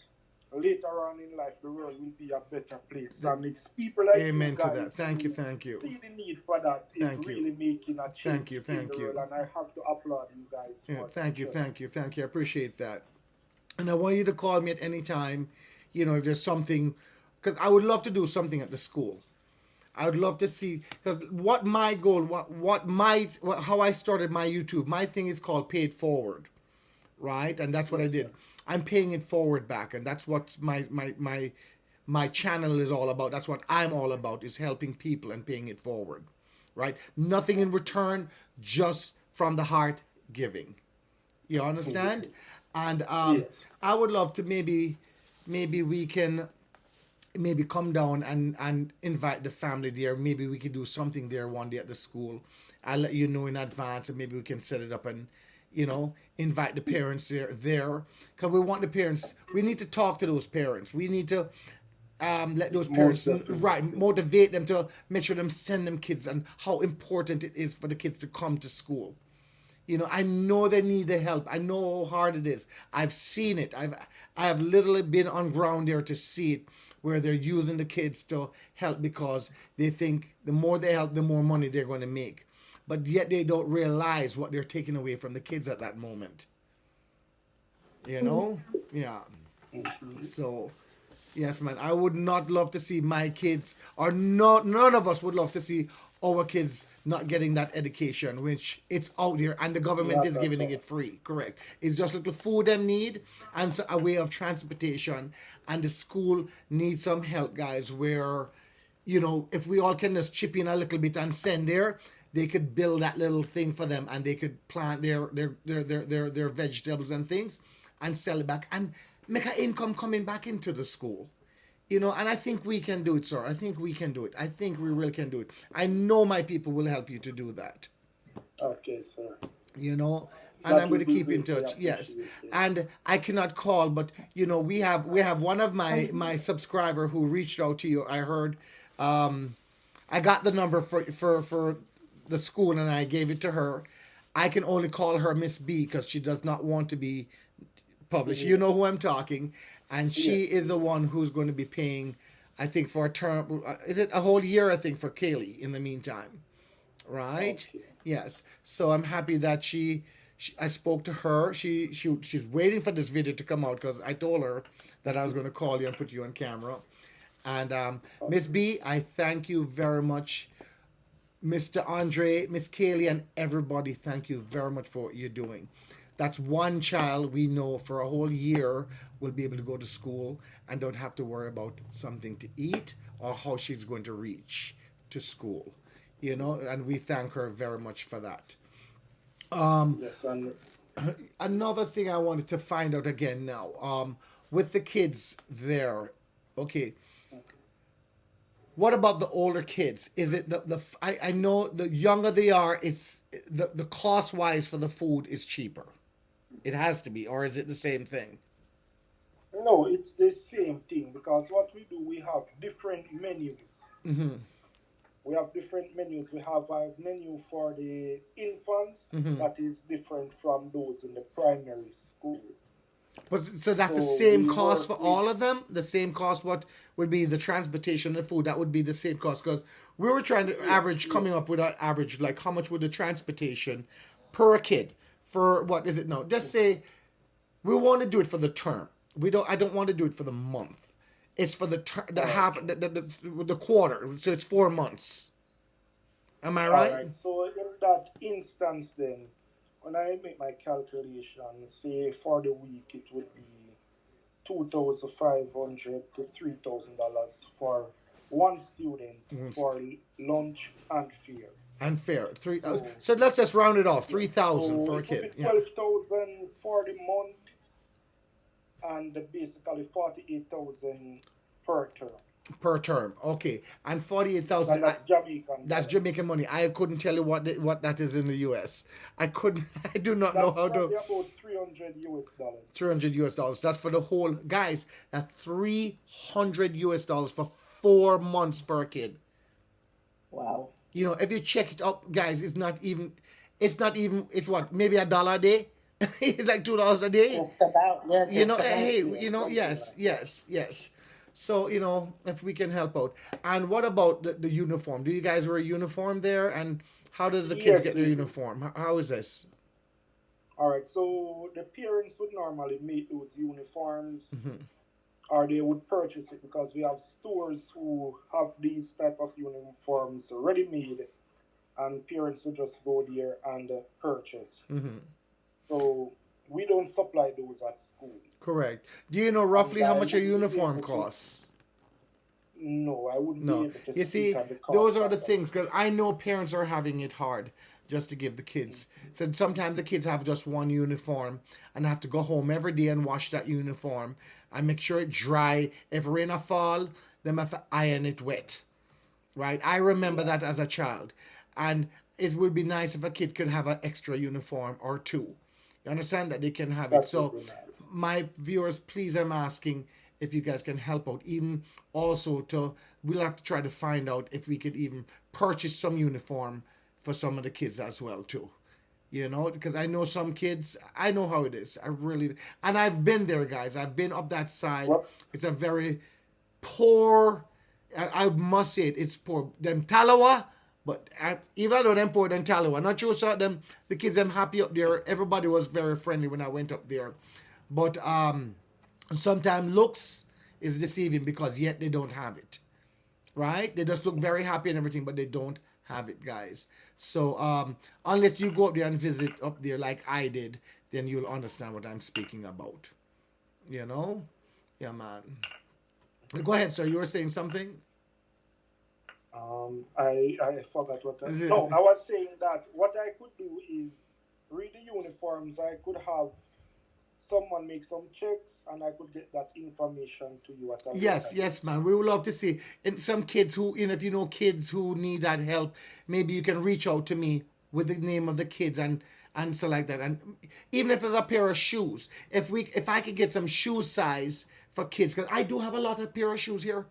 later on in life the world will be a better place. And it's people like Amen you to guys that. Thank you, who thank you. see the need for that is Thank you. really making a change Thank you, in thank the you. world. And I have to applaud you guys Yeah, for it. thank you, Just- thank you, thank you. I appreciate that. And I want you to call me at any time, you know, if there's something, because I would love to do something at the school. I would love to see, because what my goal, how I started my YouTube, my thing is called Pay It Forward, right? And that's what I did. I'm paying it forward back, and that's what my channel is all about. That's what I'm all about, is helping people and paying it forward. right? Nothing in return, just from the heart giving. You understand? Yes. And Yes. I would love to maybe we can maybe come down and invite the family there. Maybe we could do something there one day at the school. I'll let you know in advance, and maybe we can set it up and invite the parents there because we want the parents. We need to talk to those parents. We need to let those Most parents definitely. right motivate them to make sure them send them kids and how important it is for the kids to come to school. I know they need the help. I know how hard it is. I've seen it. I have literally been on ground there to see it, where they're using the kids to help because they think the more they help, the more money they're going to make. But yet they don't realize what they're taking away from the kids at that moment. You know? Yeah. Mhm. So yes, man. I would not love to see my kids, or not. None of us would love to see our kids not getting that education, which it's out there, and the government Not is at giving all. it free. Correct. It's just little food them need, and so a way of transportation, and the school needs some help, guys. Where, if we all can just chip in a little bit and send there, they could build that little thing for them, and they could plant their vegetables and things, and sell it back, and make an income coming back into the school. And I think we can do it, sir. I think we can do it. I think we really can do it. I know my people will help you to do that. Okay, sir. You know, and I'm That going will to be keep in greatly touch. Yes, appreciated. and I cannot call, but we have one of my subscriber who reached out to you. I heard, I got the number for the school, and I gave it to her. I can only call her Miss B because she does not want to be published. You know Yes. who I'm talking, and she Yes. is the one who's going to be paying. I think for a term, is it a whole year? I think for Kaylee. In the meantime, right? Okay. Yes. So I'm happy that I spoke to her. She's waiting for this video to come out because I told her that I was going to call you and put you on camera. And Miss Okay. B, I thank you very much. Mr. Andre, Miss Kaylee, and everybody, thank you very much for what you're doing. That's one child we know for a whole year will be able to go to school and don't have to worry about something to eat or how she's going to reach to school. And we thank her very much for that. Um, Yes, and Another thing I wanted to find out again now, with the kids there, okay, what about the older kids? Is it I know the younger they are, it's the cost wise for the food is cheaper. It has to be, or is it the same thing? no, it's the same thing because what we do, we have different menus. Mm-hmm. We have different menus. We have a menu for the infants Mm-hmm. that is different from those in the primary school. But so that's the So same we cost for work with, all of them. The same cost. What would be the transportation and food? That would be the same cost because we were trying to yes, average, coming yes. up with an average, like how much would the transportation per kid for what is it now? Just say we want to do it for the term. We don't. I don't want to do it for the month. It's for the half, Okay. the quarter. So it's 4 months. Am I All right? right. So in that instance, then, when I make my calculation, say for the week, it would be 2,500 to $3,000 for one student for lunch and fare. Unfair. Three. So So let's just round it off. three yes, thousand so for a it would be kid. Yeah. 12,000 for the month and basically 48,000 per term. Per term. Okay. And 48,000. And that's Jamaican That's dollar. Jamaican money. I couldn't tell you what that is in the US. I couldn't. I do not know That's how to. probably about 300 US dollars. 300 US dollars. That's for the whole guys. That's 300 US dollars for 4 months for a kid. Wow. If you check it up, guys, it's not even. It's not even. It's what, maybe $1 a day. It's like $2 a day. Just about, yeah, just about. Hey, Yes, something yes, like that. yes, yes. So, if we can help out. And what about the uniform? Do you guys wear a uniform there? And how does the kids Yes, get their we do. uniform? How is this? All right, so the parents would normally make those uniforms Hmm. or they would purchase it because we have stores who have these type of uniforms ready made and parents would just go there and purchase. Hmm. So we don't supply those at school. Correct. Do you know And roughly how I much a wouldn't be uniform able to, costs? no, no, I wouldn't be No. able to You speak see, on the those cost are the of that. things, because I know parents are having it hard just to give the kids. So sometimes the kids have just one uniform and have to go home every day and wash that uniform and make sure it dry. If rain or fall, them have to iron it wet. Right? I remember Yeah, that as a child. And it would be nice if a kid could have an extra uniform or two. You understand that they can have it. that would So, be nice. my viewers, please, I'm asking if you guys can help out. Even also to, we'll have to try to find out if we could even purchase some uniform for some of the kids as well too. You know, because I know some kids, I know how it is. I really, and I've been there, guys. I've been up that side. What? It's a very poor. I must say it. It's poor. Them Talawa, but even though them poor than Talawa, not sure so them the kids them happy up there. Everybody was very friendly when I went up there, but sometimes looks is deceiving because yet they don't have it. Right? They just look very happy and everything, but they don't have it, guys. So unless you go up there and visit up there like I did, then you'll understand what I'm speaking about. You know? Yeah, man. Go ahead, sir. You were saying something? I forgot what I, no, I was saying that what I could do is read the uniforms. I could have someone make some checks and I could get that information to you at a Yes, later date. yes, man. We would love to see. And some kids who, if you know kids who need that help, maybe you can reach out to me with the name of the kids and so like that. And even if it's a pair of shoes, if I could get some shoe size for kids, because I do have a lot of pair of shoes here,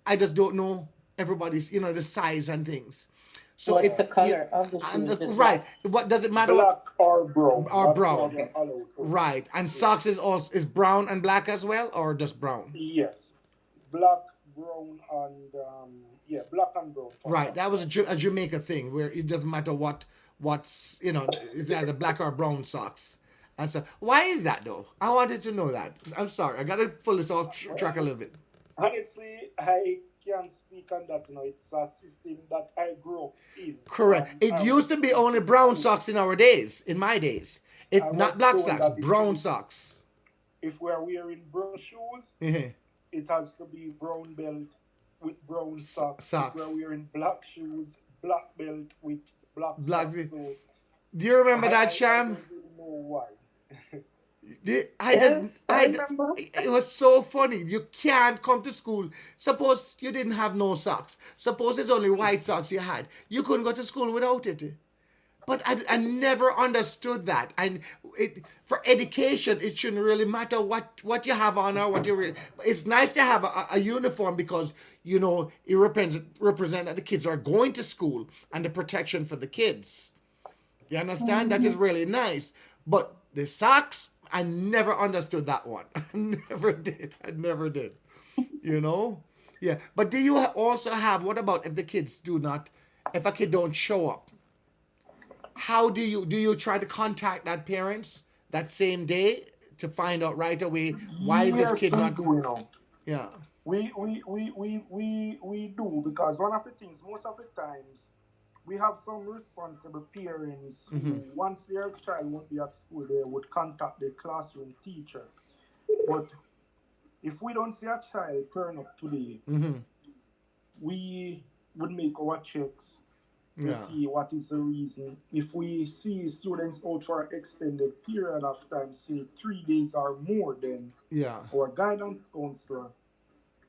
I just don't know everybody's, the size and things. So What's if the you, color of the and shoes? Just right, black? what does it matter? Black or brown. Or That's all brown, you're allowed to. right? And Yeah. socks is also is brown and black as well, or just brown? Yes. Black, brown, and yeah, black and brown for Right, that socks. was a Jamaica thing where it doesn't matter what's it's either black or brown socks. And so why is that though? I wanted to know that. I'm sorry, I gotta pull this off track a little bit. Honestly, I can't speak on that now. It's a system that I grew up in. Correct. It I used was to be told only this brown too. socks in our days, in my days. I It not was black told socks, that brown socks. if we're wearing brown shoes, Mhm. it has to be brown belt with brown socks. If Socks. we're wearing black shoes, black belt with black Black. socks. So Do you remember I that, don't Sham? really know why. Yes, I remember. It was so funny. You can't come to school. Suppose you didn't have no socks. Suppose it's only white socks you had. You couldn't go to school without it. But I never understood that. And for education, it shouldn't really matter what you have on or what you really. It's nice to have a uniform because, it represent that the kids are going to school and the protection for the kids. You understand? That is really nice. But the socks, I never understood that one. I never did. I never did. Yeah. But do you also have, what about if the kids if a kid don't show up? How do you try to contact that parents that same day to find out right away why is this Yes, kid we not? do, Yeah. We do because one of the things, most of the times, we have some responsible parents who, once their child won't be at school, they would contact the classroom teacher. But if we don't see a child turn up today, we would make our checks to Yeah. see what is the reason. If we see students out for an extended period of time, say 3 days or more, then Yeah. our guidance counselor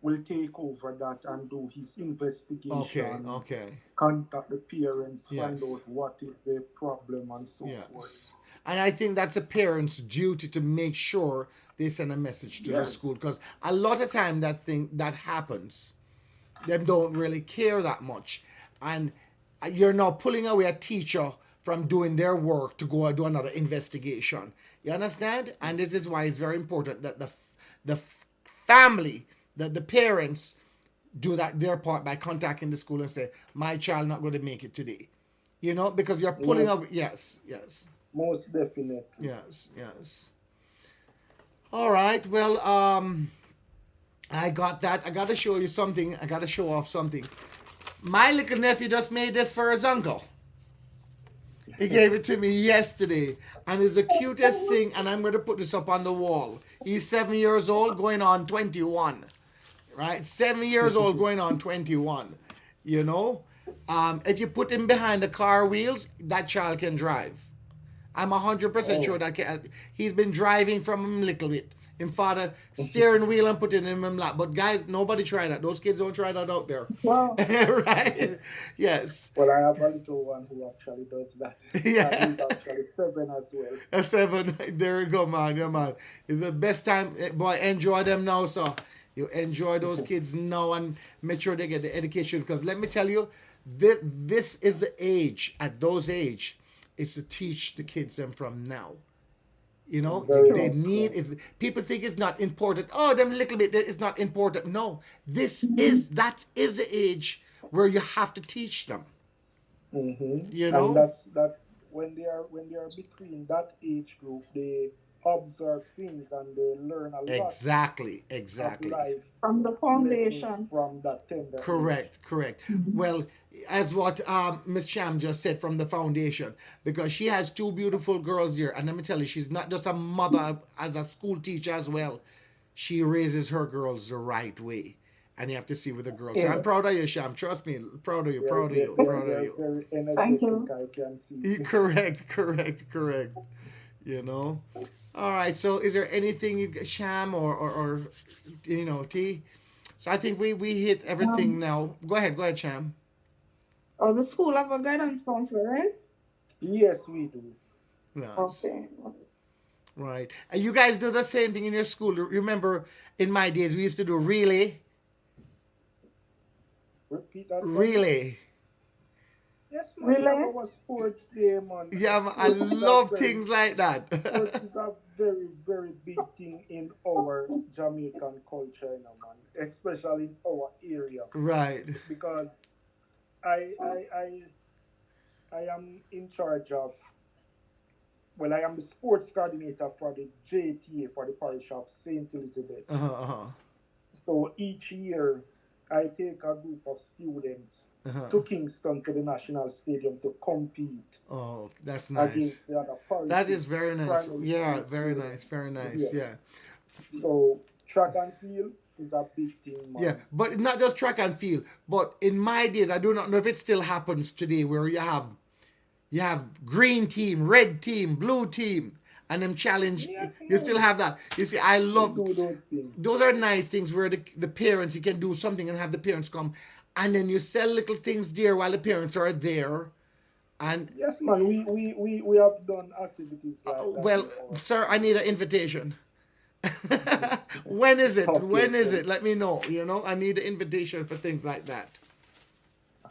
will take over that and do his investigation, Okay. contact the parents, Yes. find out what is the problem and so forth. Yes. And I think that's a parent's duty to make sure they send a message to the Yes. school because a lot of time that happens, them don't really care that much, and you're now pulling away a teacher from doing their work to go and do another investigation. You understand? And this is why it's very important that the family, the parents, do their part by contacting the school and say, my child not going to make it today. Because you're pulling Yes. up. Yes. Most definitely. Yes. All right. Well, I got that. I got to show you something. I got to show off something. My little nephew just made this for his uncle. He gave it to me yesterday. And it's the cutest thing. And I'm going to put this up on the wall. He's 7 years old, going on 21. right? 7 years old going on 21. You know, if you put him behind the car wheels, that child can drive. I'm 100% sure Oh, that he's been driving from him a little bit. Him father steering wheel and putting him in lap. But guys, nobody try that. Those kids don't try that out there. Wow. Right? Yes. well, I have a little one who actually does that, and Yeah. he's actually 7 as well. A seven. There you go, man. Yeah, man. It's the best time. Boy, enjoy them now, so you enjoy those kids now and make sure they get the education. Because let me tell you, this is the age, at those age, is to teach the kids them from now. You know, Very they True. much need so. is people think it's not important. Oh, them little bit it's not important. No, that is the age where you have to teach them. You And know, that's when they are between that age group, they observe things and they learn a lot exactly, of exactly. life From the lessons foundation. from that tender age. Correct, correct. Well, as what Miss Sham just said from the foundation, because she has two beautiful girls here, and let me tell you, she's not just a mother as a school teacher as well. She raises her girls the right way, and you have to see with the girls. So I'm Yeah, proud of you, Sham. Trust me, proud of you, proud of you, proud they of are you. very Thank energetic. you. I can see. Correct, correct, correct. You know. All right. So, is there anything Sham or T? So I think we hit everything Um, now. Go ahead, Sham. oh, the school have a guidance counselor, right? Yes, we do. Nice. Okay. Right. And you guys do the same thing in your school. Remember, in my days, we used to do Repeat that for me. relay. Yes, man. We have Relay? our sports day, man. Yeah, I Sports is a love very things like that. sports is a very very big thing in our Jamaican culture, you know, man. Especially in our area, Right. because I I I I am in charge of, well, I am the sports coordinator for the JTA for the parish of Saint Elizabeth. Uh-huh, uh-huh. So each year, I take a group of students Uh-huh. to Kingston to the National Stadium to compete Oh, that's nice. against the other That is parishes, very nice. primary Yeah, school very nice, students. very nice. Yes. Yeah. So track and field is a big thing, Yeah, man. but not just track and field, but in my days, I do not know if it still happens today where you have green team, red team, blue team, and them challenge. Yes, You still man. have that. You see, I We love do those things. those are nice things where the parents, you can do something and have the parents come, and then you sell little things there while the parents are there. And Yes, man. We have done activities like that well, in our sir, I school. need an invitation. When is it? Okay, When is okay. it? Let me know. I need an invitation for things like that.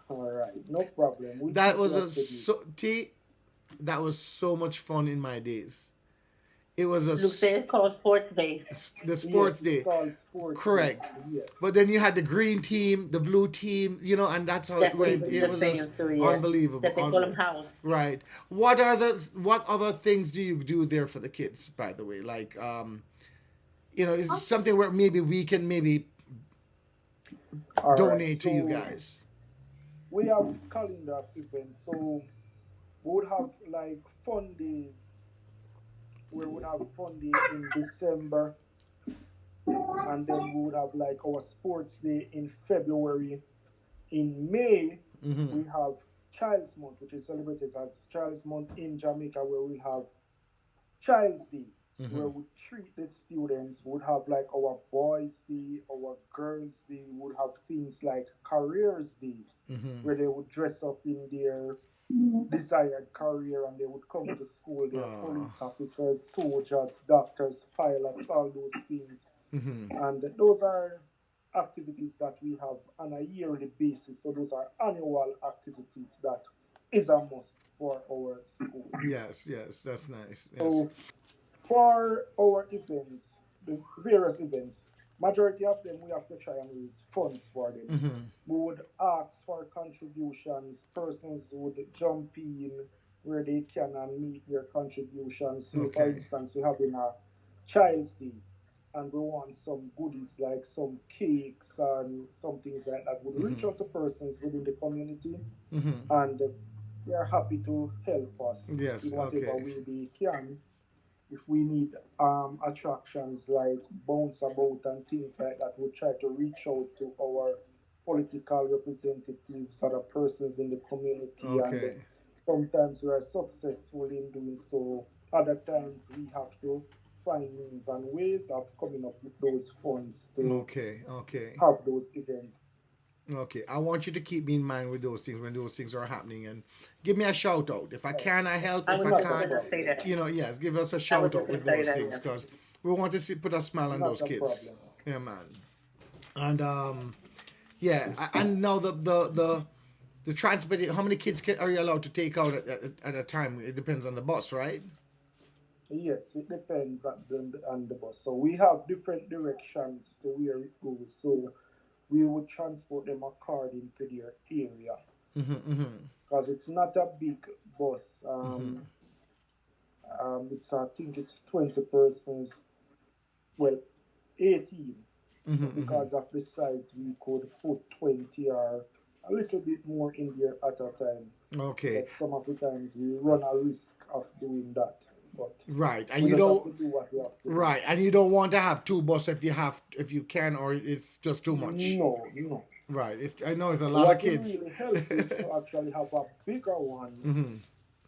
All right. No problem. We'll That keep you was up to date. that was so much fun in my days. It was Luke said it's called Sports Day. the sports Yes, it's day, called Sports Day. correct. Yes. But then you had the green team, the blue team, and that's how it That's what he went. was It just was just saying too, yeah. unbelievable. That they call him House. Right. What other things do you do there for the kids? By the way, like is something where maybe we can maybe All right. donate to you So guys. we have calendar of events. So we would have like fun days. We would have fun day in December, and then we would have like our sports day in February. In May, Mm-hmm. we have Child's Month, which is celebrated as Child's Month in Jamaica, where we have Child's Day, Mm-hmm. where we treat the students. We would have like our Boys Day, our Girls Day. We would have things like Careers Day, Mm-hmm. where they would dress up in their desired career and they would come to school. They are Oh. police officers, soldiers, doctors, pilots, all those things. Mm-hmm. And those are activities that we have on a yearly basis. So those are annual activities that is a must for our school. Yes, yes, that's nice. Yes. So for our events, the various events, majority of them we have to try and raise funds for them. Mm-hmm. We would ask for contributions. Persons would jump in where they can and meet their contributions. Say, for Okay. instance, we have in a Child's Day and we want some goodies like some cakes and some things like that. Would reach Mm-hmm. out to persons within the community Mm-hmm. and they are happy to help us Yes. in whatever Okay. way they can. if we need attractions like bounce about and things like that, we try to reach out to our political representatives, other persons in the community, and Okay. sometimes we are successful in doing so. Other times we have to find means and ways of coming up with those funds to Okay. Okay. have those events. Okay. I want you to keep me in mind with those things when those things are happening, and give me a shout out. If I can, I help. I If was I Not just a can't, gonna say problem. that. yes, give us a I was shout just out gonna with say those that, things yeah. because we want to see put a smile on Not those a kids. problem. Yeah, man. And yeah, and now the transport. How many kids are you allowed to take out at a time? It depends on the bus, right? Yes, it depends on the bus. So we have different directions to where it goes. So we would transport them according to their area Mm-hmm. because it's not a big bus. Mm-hmm. It's I think it's 20 persons. Well, 18. Mm-hmm. But Mm-hmm. because of the size, we could put 20 or a little bit more in there at a time. Okay. But some of the times we run a risk of doing that. But Right. And we you just have don't. to do what we have to do. Right. And you don't want to have two buses if you can, or it's just too much. No, no. Right. I know it's a lot of What will kids. really help is to actually have a bigger one Mm-hmm.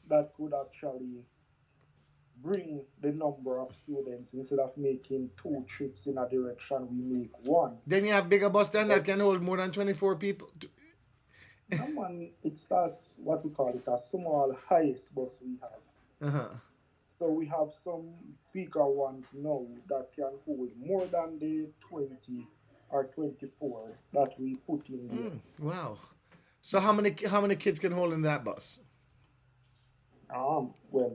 that could actually bring the number of students instead of making two trips in a direction, we make one. Then you have bigger bus then that But can hold more than 24 people. no man, it's that's what we call it a small highest bus we have. Uh-huh. So we have some bigger ones now that can hold more than the 20 or 24 that we put in there. Wow. So how many kids can hold in that bus? Well,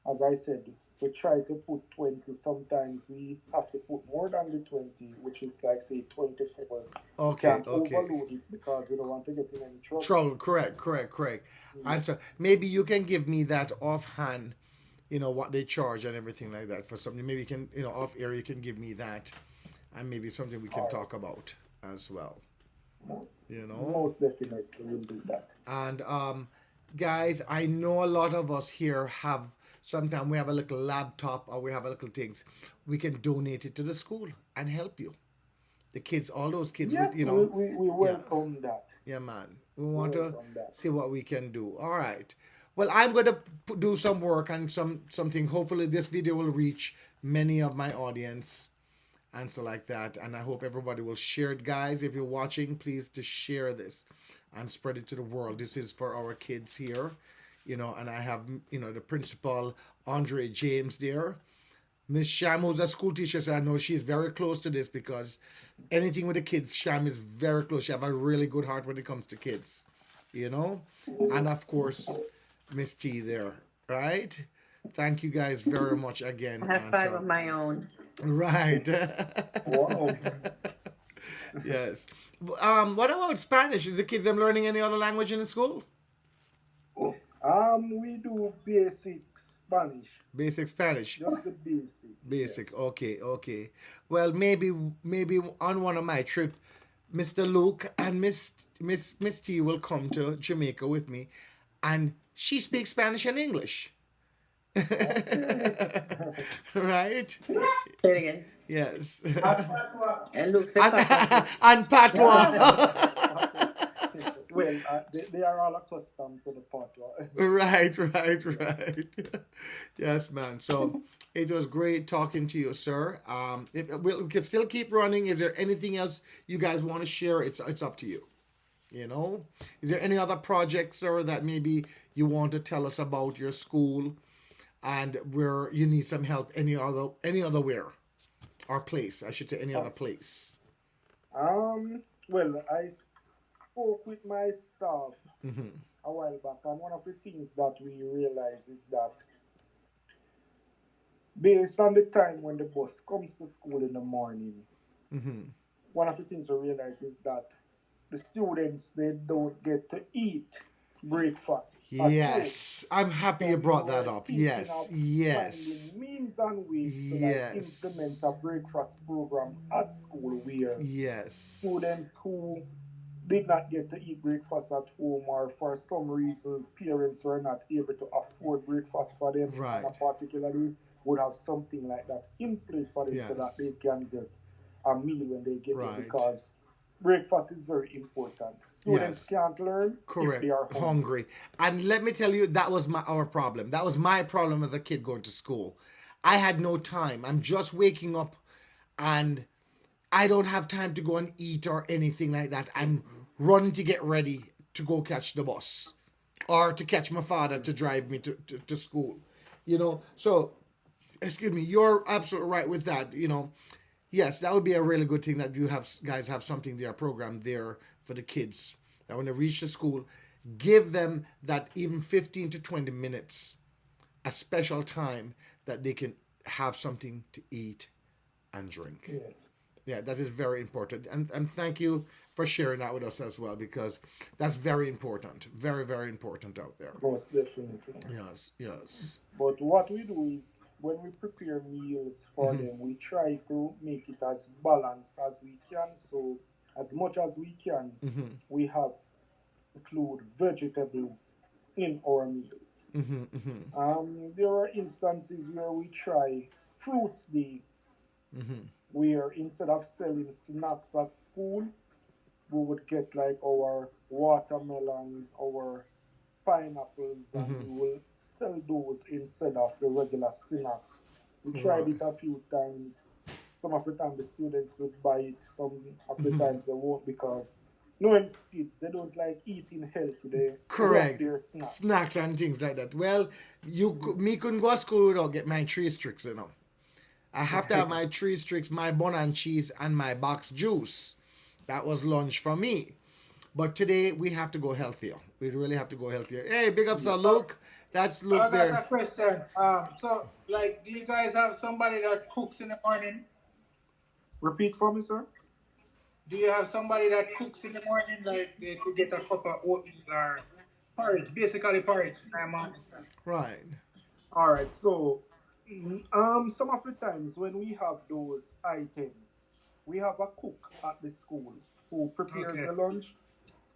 as I said, we try to put 20. Sometimes we have to put more than the 20, which is like, say, 24. We Okay, can't okay. overload it because we don't want to get in any trouble. Trouble, correct, correct, correct. And so Yes. maybe you can give me that offhand, what they charge and everything like that for something. Maybe you can, off air you can give me that and maybe something we can All talk about as well. right. You know? Most definitely will do that. And guys, I know a lot of us here have sometimes we have a little laptop or we have a little things. We can donate it to the school and help you. The kids, all those kids with Yes, we yeah, welcome that. yeah, man. We We want to welcome that. see what we can do. All right. Well, I'm going to do some work and something. Hopefully, this video will reach many of my audience and so like that. And I hope everybody will share it, guys. If you're watching, please to share this and spread it to the world. This is for our kids here, And I have the principal Andre James there. Miss Sham, who's a school teacher, so I know she's very close to this because anything with the kids, Sham is very close. She have a really good heart when it comes to kids, And of course, Miss T there, right? Thank you guys very much again. I have And five so, of my own. right. Wow. Yes. What about Spanish? Is the kids them learning any other language in the school? We do basic Spanish, Basic Spanish. just the basic. Basic. Yes. Okay, okay. Well, maybe on one of my trip, Mr. Luke and Miss T will come to Jamaica with me, and she speaks Spanish and English. Okay. Right? Say it again. Yes. And Luke said and, something. and patois. Well, they are all accustomed to the patois. Right, right, right. Yes, man. So it was great talking to you, sir. We can still keep running. Is there anything else you guys want to share? It's up to you. Is there any other projects, sir, that maybe you want to tell us about your school and where you need some help? Any other where or place? I should say any other place. Well, I spoke with my staff Mm-hmm. a while back, and one of the things that we realize is that based on the time when the bus comes to school in the morning, Mm-hmm. one of the things we realize is that the students they don't get to eat breakfast at home. Yes, I'm happy So you we brought that were up. thinking Yes, of yes, finding means and ways to implement yes, a breakfast program at school where yes. students who did not get to eat breakfast at home or for some reason parents were not able to afford breakfast for them on Right. a particular day, would have something like that in place for them so that Yes. they can get a meal when they get there, Right. because breakfast is very important. Students Yes. can't learn if Correct. they are hungry. Hungry. And let me tell you, that was our problem. That was my problem as a kid going to school. I had no time. I'm just waking up and I don't have time to go and eat or anything like that. I'm running to get ready to go catch the bus or to catch my father to drive me to school. So excuse me, you're absolutely right with that. Yes, that would be a really good thing that you have guys have something there programmed there for the kids. That when they reach the school, give them that even 15 to 20 minutes, a special time that they can have something to eat and drink. Yes, Yeah, that is very important. And thank you for sharing that with us as well, because that's very important. Very, very important out there. most definitely. Yes, yes. But what we do is when we prepare meals for Hmm. them, we try to make it as balanced as we can. So as much as we can, Hmm. we have include vegetables in our meals. Hmm. Hmm. There are instances where we try fruits day, Hmm. where instead of selling snacks at school, we would get like our watermelon, our pineapples, and we Hmm. will sell those instead of the regular snacks. We tried Right. it a few times. Some of the time the students would buy it, some of the Hmm. times they won't, because knowing kids, they don't like eating healthy. They love Correct. their snacks. Snacks and things like that. Well, me couldn't go to school without get my 3 sticks. I have to have my 3 sticks, my bun and cheese, and my box juice. That was lunch for me. But today we have to go healthier. We really have to go healthier. Hey, big ups to Yes. Luke. That's I Luke got there. a question. So like, do you guys have somebody that cooks in the morning? Repeat for me, sir. Do you have somebody that cooks in the morning, like they could get a cup of oatmeal or porridge, basically porridge in the morning? Right. All right. So, some of the times when we have those items, we have a cook at the school who prepares Okay. the lunch.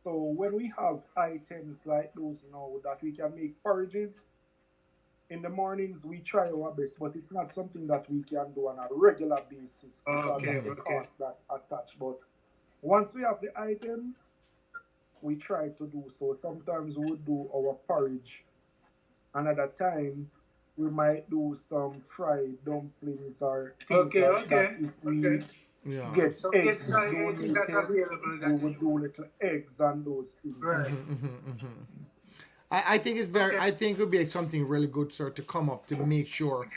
So when we have items like those now that we can make porridges in the mornings, we try our best, but it's not something that we can do on a regular basis because of Okay. the Okay. cost that attach. But once we have the items, we try to do so. Sometimes we would do our porridge. Another time, we might do some fried dumplings or things Okay. like that. Okay. If Okay. we Yeah. get So eggs basically anything that's donated, available we that would you do little eggs and those things. right. Hmm. I think it's very. Okay. I think it would be something really good, sir, to come up to make sure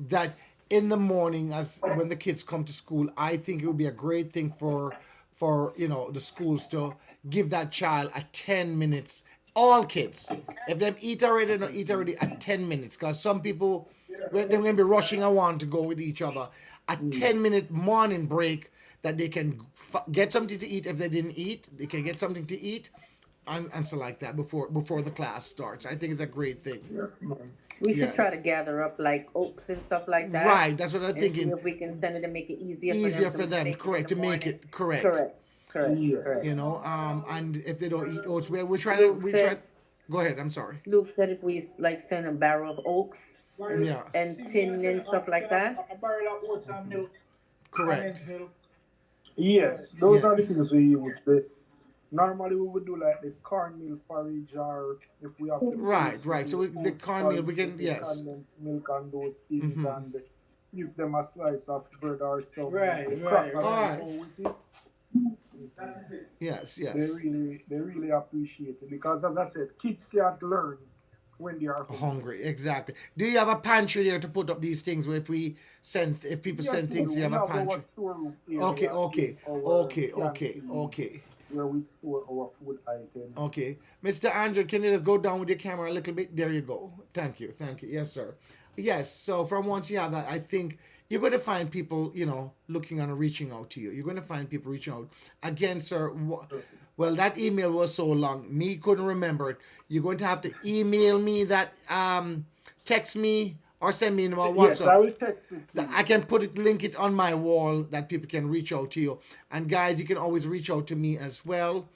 that in the morning, as when the kids come to school, I think it would be a great thing for the schools to give that child a 10 minutes. All kids, if them eat already, don't eat already at 10 minutes, because some people they're going to be rushing around to go with each other. A ten Yes. minute morning break that they can get something to eat if they didn't eat. They can get something to eat and so like that before the class starts. I think it's a great thing. Yes, ma'am. We should try Yes. to gather up like oaks and stuff like that Right, that's what I'm and see thinking. if we can send it and make it easier for them Easier to for them, make it in correct, the to make morning. it correct. Correct. Correct. Yes. Correct. And if they don't eat oats, we try to Luke we try. said Go ahead. I'm sorry. Luke said if we like send a barrel of oaks Yeah, and tin and stuff like that. A barrel of oats and milk, correct. condensed milk. Okay. Yes, those Yeah, are the things we use. Normally, we would do like the cornmeal porridge, or if we have the right, oats, we right. do So the the oats cornmeal we porridge can, with the yes. condensed milk and those things, Mm-hmm. and give them a slice of bread or some Right. Right. crackers All to Right. right. go with it. That is it. Yes, They yes. really appreciate it because, as I said, kids can't learn when they are hungry. Hungry, exactly. Do you have a pantry there to put up these things? If people Yes, send we do. things, you We have a have our pantry. storeroom Okay, area okay, in our okay, okay, canteen okay. where we store our food items. Okay. Mr. Andrew, can you just go down with your camera a little bit? There you go. Thank you. Thank you. Yes, sir. Yes. So from once you have that, I think you're going to find people, looking and reaching out to you. You're going to find people reaching out. Again, sir, well, that email was so long. Me couldn't remember it. You're going to have to email me that, text me or send me in my Yes, I WhatsApp. will text it to That I you. can link it on my wall that people can reach out to you. And guys, you can always reach out to me as well.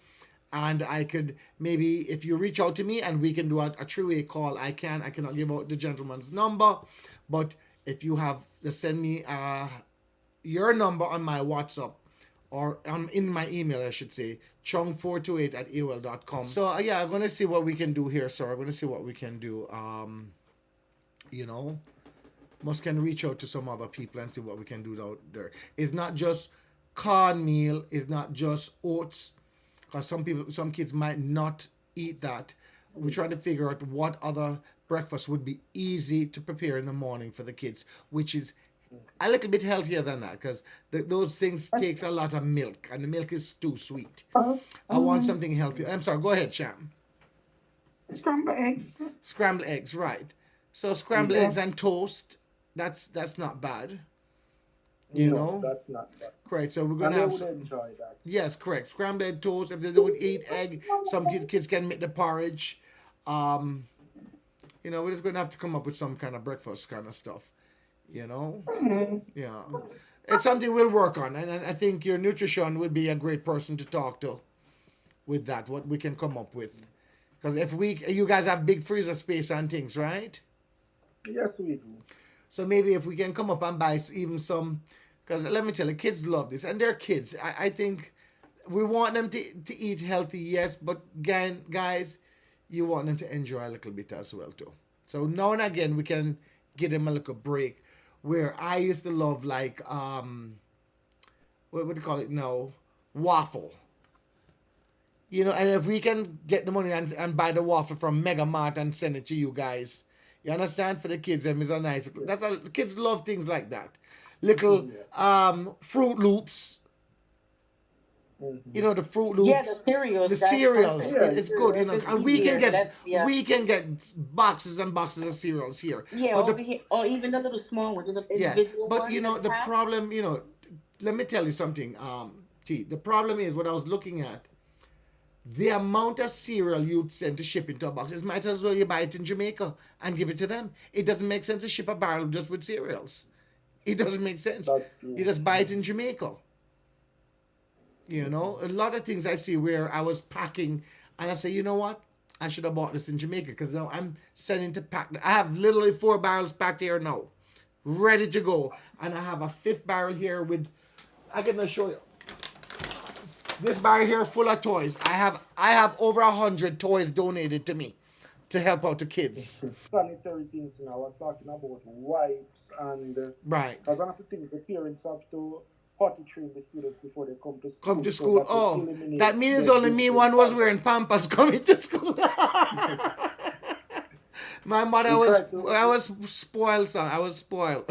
And I could maybe, if you reach out to me and we can do a three-way call, I cannot give out the gentleman's number, but if you have, just send me your number on my WhatsApp or in my email, I should say, chung428 at aol.com. So yeah, I'm gonna see what we can do here, sir. I'm gonna see what we can do. You know, must can reach out to some other people and see what we can do out there. It's not just cornmeal. It's not just oats, because some kids might not eat that. We're trying to figure out what other breakfast would be easy to prepare in the morning for the kids, which is a little bit healthier than that, because those things takes a lot of milk, and the milk is too sweet. I want something healthy. I'm sorry. Go ahead, Sham. Scrambled eggs. Scrambled eggs, right? So scrambled eggs and toast. That's not bad. You No, know, that's not bad. correct. So we're And gonna they have would enjoy that. yes, correct. Scrambled egg toast. If they don't eat egg, some kids can make the porridge. Um, we're just gonna have to come up with some kind of breakfast kind of stuff. You know, yeah, it's something we'll work on, and I think your nutrition would be a great person to talk to with that. What we can come up with, because if you guys have big freezer space and things, right? Yes, we do. So maybe if we can come up and buy even some, because let me tell you, kids love this, and they're kids. I think we want them to eat healthy, yes, but again, guys, you want them to enjoy a little bit as well too. So now and again, we can give them a little break. Where I used to love like what do you call it now? Waffle. And if we can get the money and buy the waffle from Mega Mart and send it to you guys, you understand, for the kids, and it's a nice. The kids love things like that. Little Yes. Fruit Loops. Mm-hmm. The Fruit Yeah, Loops. the cereals. The That's cereals, perfect. Yeah, it's good, That's just and we can easier. get Yeah. we can get boxes and boxes of cereals here. Yeah, But over here, or even the little small ones, the yeah, individual but ones that the they have. problem, let me tell you something, T. The problem is what I was looking at. The amount of cereal you'd send to ship into a box, it might as well you buy it in Jamaica and give it to them. It doesn't make sense to ship a barrel just with cereals. It doesn't make sense. That's You true. just buy it in Jamaica. A lot of things I see where I was packing, and I say, you know what? I should have bought this in Jamaica, because now I'm sending to pack. I have literally 4 barrels packed here now, ready to go, and I have a 5th barrel here with. I can show you this barrel here full of toys. I have over 100 toys donated to me to help out the kids. Sanitary things, I was talking about wipes, and Right. that's one of the things the parents have to potty train the students before they come to school. Come to So school. that Oh, would eliminate that means the only me use one of was pampers. wearing Pampers coming to school. My mother We was, try to. I was spoiled, son. I was spoiled.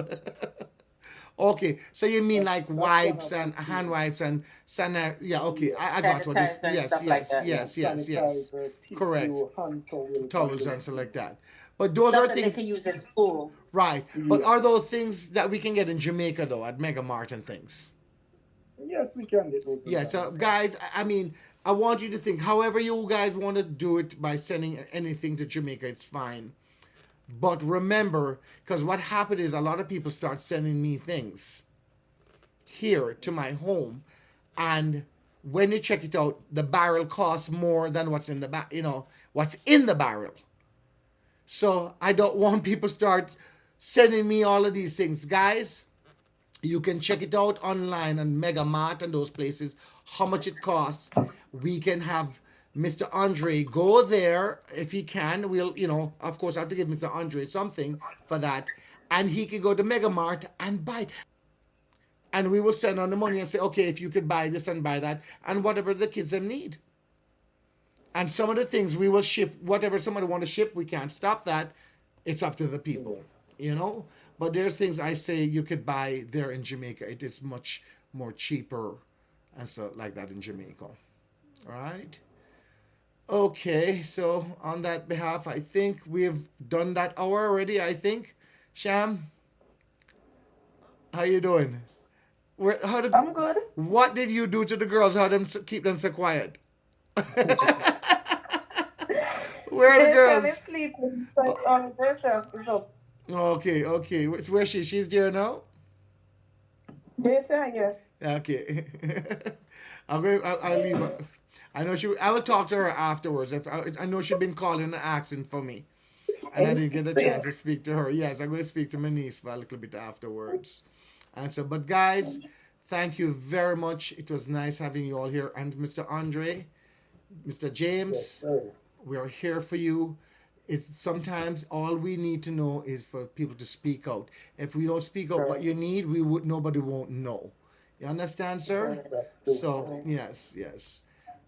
Okay, so you mean like That's one wipes of the and hand things. wipes and sanitizer? Yeah, okay, Yes. I got what is. Sanitizer and Yes, stuff like yes, that. yes, yes, yes. Sanitizer, Correct. tissue, hand towels, and Towels those and stuff like things. that. But those Stuff are that they things, can use in school. right? But are Yes. those things that we can get in Jamaica though, at Mega Mart and things? Yes, we can get those in Yeah, so Jamaica. guys, I mean, I want you to think, however you guys want to do it by sending anything to Jamaica, it's fine. But remember, because what happened is a lot of people start sending me things here to my home, and when you check it out, the barrel costs more than what's in what's in the barrel. So I don't want people start sending me all of these things, guys. You can check it out online on Mega Mart and those places, how much it costs. We can have Mr. Andre go there if he can. We'll, of course, I have to give Mr. Andre something for that. And he can go to Mega Mart and buy. And we will send on the money and say, okay, if you could buy this and buy that, and whatever the kids them need. And some of the things we will ship, whatever somebody want to ship, we can't stop that. It's up to the people, But there's things I say you could buy there in Jamaica. It is much more cheaper and so like that in Jamaica. All right. Okay, so on that behalf, I think we've done that hour already. I think, Sham, how you doing? I'm good. What did you do to the girls? How them keep them so quiet? Where are the They fell girls? asleep on herself. So, Okay. Where she? She's there now. Jason, yes. Okay. I'll leave her. I know she. I will talk to her afterwards. I know she's been calling and asking for me. and I didn't get a chance to speak to her. Yes, I'm going to speak to my niece for a little bit afterwards. And so, but guys, thank you very much. It was nice having you all here. And Mr. Andre, Mr. Yes, James, sir. we are here for you. It's sometimes all we need to know is for people to speak out. If we don't speak out what you need, nobody won't know. You understand, sir? That's true. So yes, yes.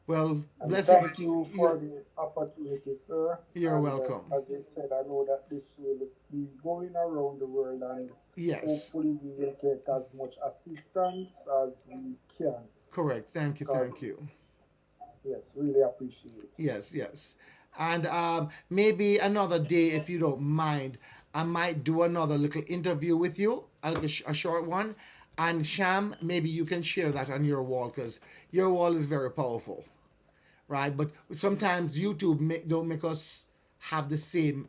Well, And blessings. thank you for the opportunity, sir. You're And welcome. as you said, I know that this will be going around the world, and Yes, hopefully we will get as much assistance as we can. correct. Thank you, Because, thank you. yes, really appreciate it. Yes, yes. And maybe another day, if you don't mind, I might do another little interview with you, a short one. And Sham, maybe you can share that on your wall because your wall is very powerful, right? But sometimes YouTube don't make us have the same,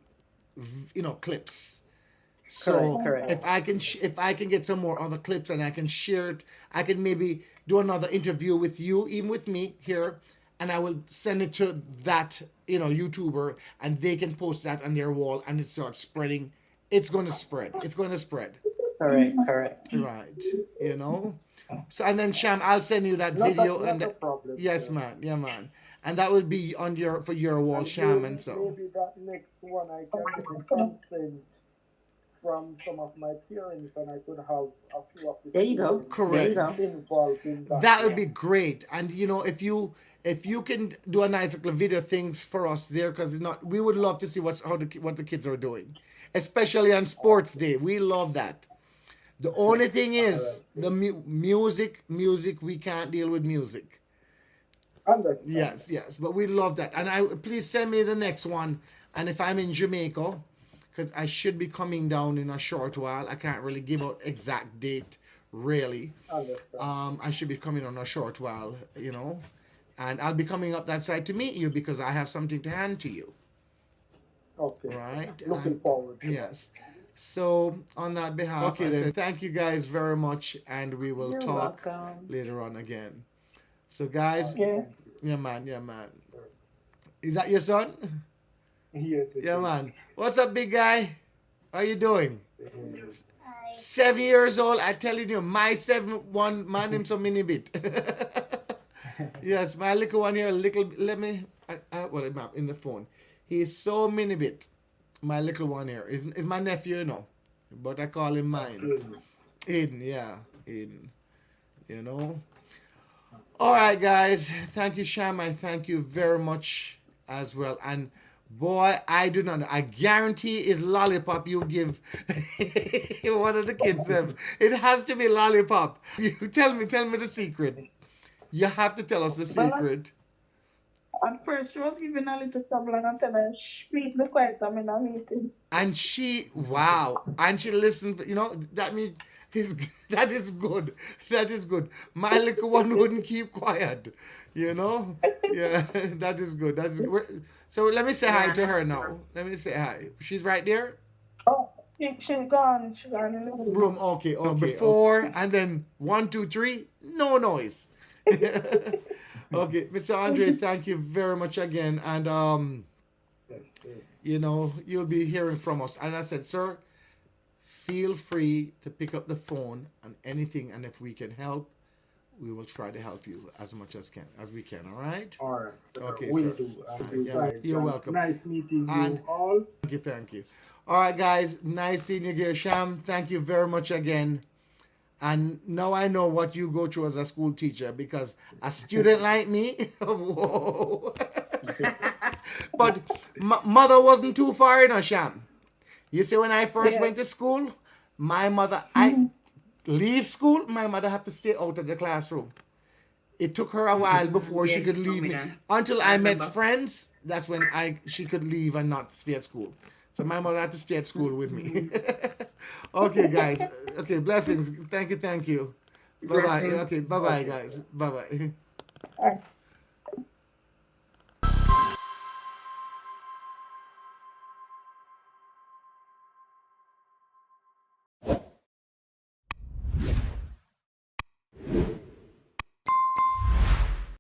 clips. So Correct. if I can get some more other clips and I can share it, I can maybe do another interview with you, even with me here, and I will send it to that YouTuber, and they can post that on their wall, and it starts spreading. It's going to spread. It's going to spread, Correct. right? You know. So and then Sham, I'll send you that Not a, video, not and a problem, yes, sir. man, yeah, man, and that would be on for your wall, And Sham, and maybe, so. maybe that next one I can get the consent from some of my parents, and I could have a few of the There you go. students There you Correct. go. involved in that That would one. be great. And if you can do a nice little video things for us there, because not we would love to see what the kids are doing, especially on Sports Day. We love that. The only thing All is right, the sir. music. We can't deal with music. Understand. Yes, yes, but we love that. And please send me the next one. And if I'm in Jamaica, because I should be coming down in a short while, I can't really give out exact date, really. Understand. I should be coming on a short while, and I'll be coming up that side to meet you because I have something to hand to you, Okay, sir. right? Looking forward to that. Yes. So on that behalf, okay, then thank you guys very much, and we will You're talk welcome. later on again. So All guys, right, Yeah. thank you. yeah, man, yeah, man. Is that your son? Yes, it Yeah, is. man. What's up, big guy? How you doing? Yes. 7 years old. I telling you, my 7-1 man him some mini bit. Yes, my little one here, let me, well, I'm in the phone. He's so mini bit. My little one here is my nephew, but I call him mine. Mm. Aiden, yeah, Aiden, you know. All right, guys. Thank you, Sham. I thank you very much as well. And boy, I do not know. I guarantee is lollipop you give one of the kids them. It has to be lollipop. You tell me the secret. You have to tell us the Well, secret. at first she was giving a little trouble and I tell her, shh, please be quiet, I'm in a meeting. And she, wow, and she listened. That means that is good. That is good. My little one wouldn't keep quiet. Yeah, that is good. That is good. So let me say hi to her now. Let me say hi. She's right there. Oh, she's gone. She's gone in the room. Room. Okay. Before and then 1, 2, 3. No noise. Okay, Mr. Andre, thank you very much again, and Yes, sir. you'll be hearing from us. And I said, sir, feel free to pick up the phone on anything, and if we can help, we will try to help you as much as we can. All right? All right, sir. Okay, Will sir. do. And you Yeah, guys. you're And welcome. nice meeting And- you all. Thank you. All right, guys, nice seeing you here, Sham. Thank you very much again. And now I know what you go through as a school teacher, because a student like me, whoa. But mother wasn't too far in, Sham. You see, when I first went to school, my mother, I leave school, my mother had to stay out of the classroom. It took her a while before she Yeah, could you told leave me me. that. Until I I met remember. friends, that's when she could leave and not stay at school. So my mother had to stay at school with me. Okay, guys. Okay, blessings. Thank you. Bye-bye. Blessings. Okay, bye-bye, guys. Bye-bye. All right.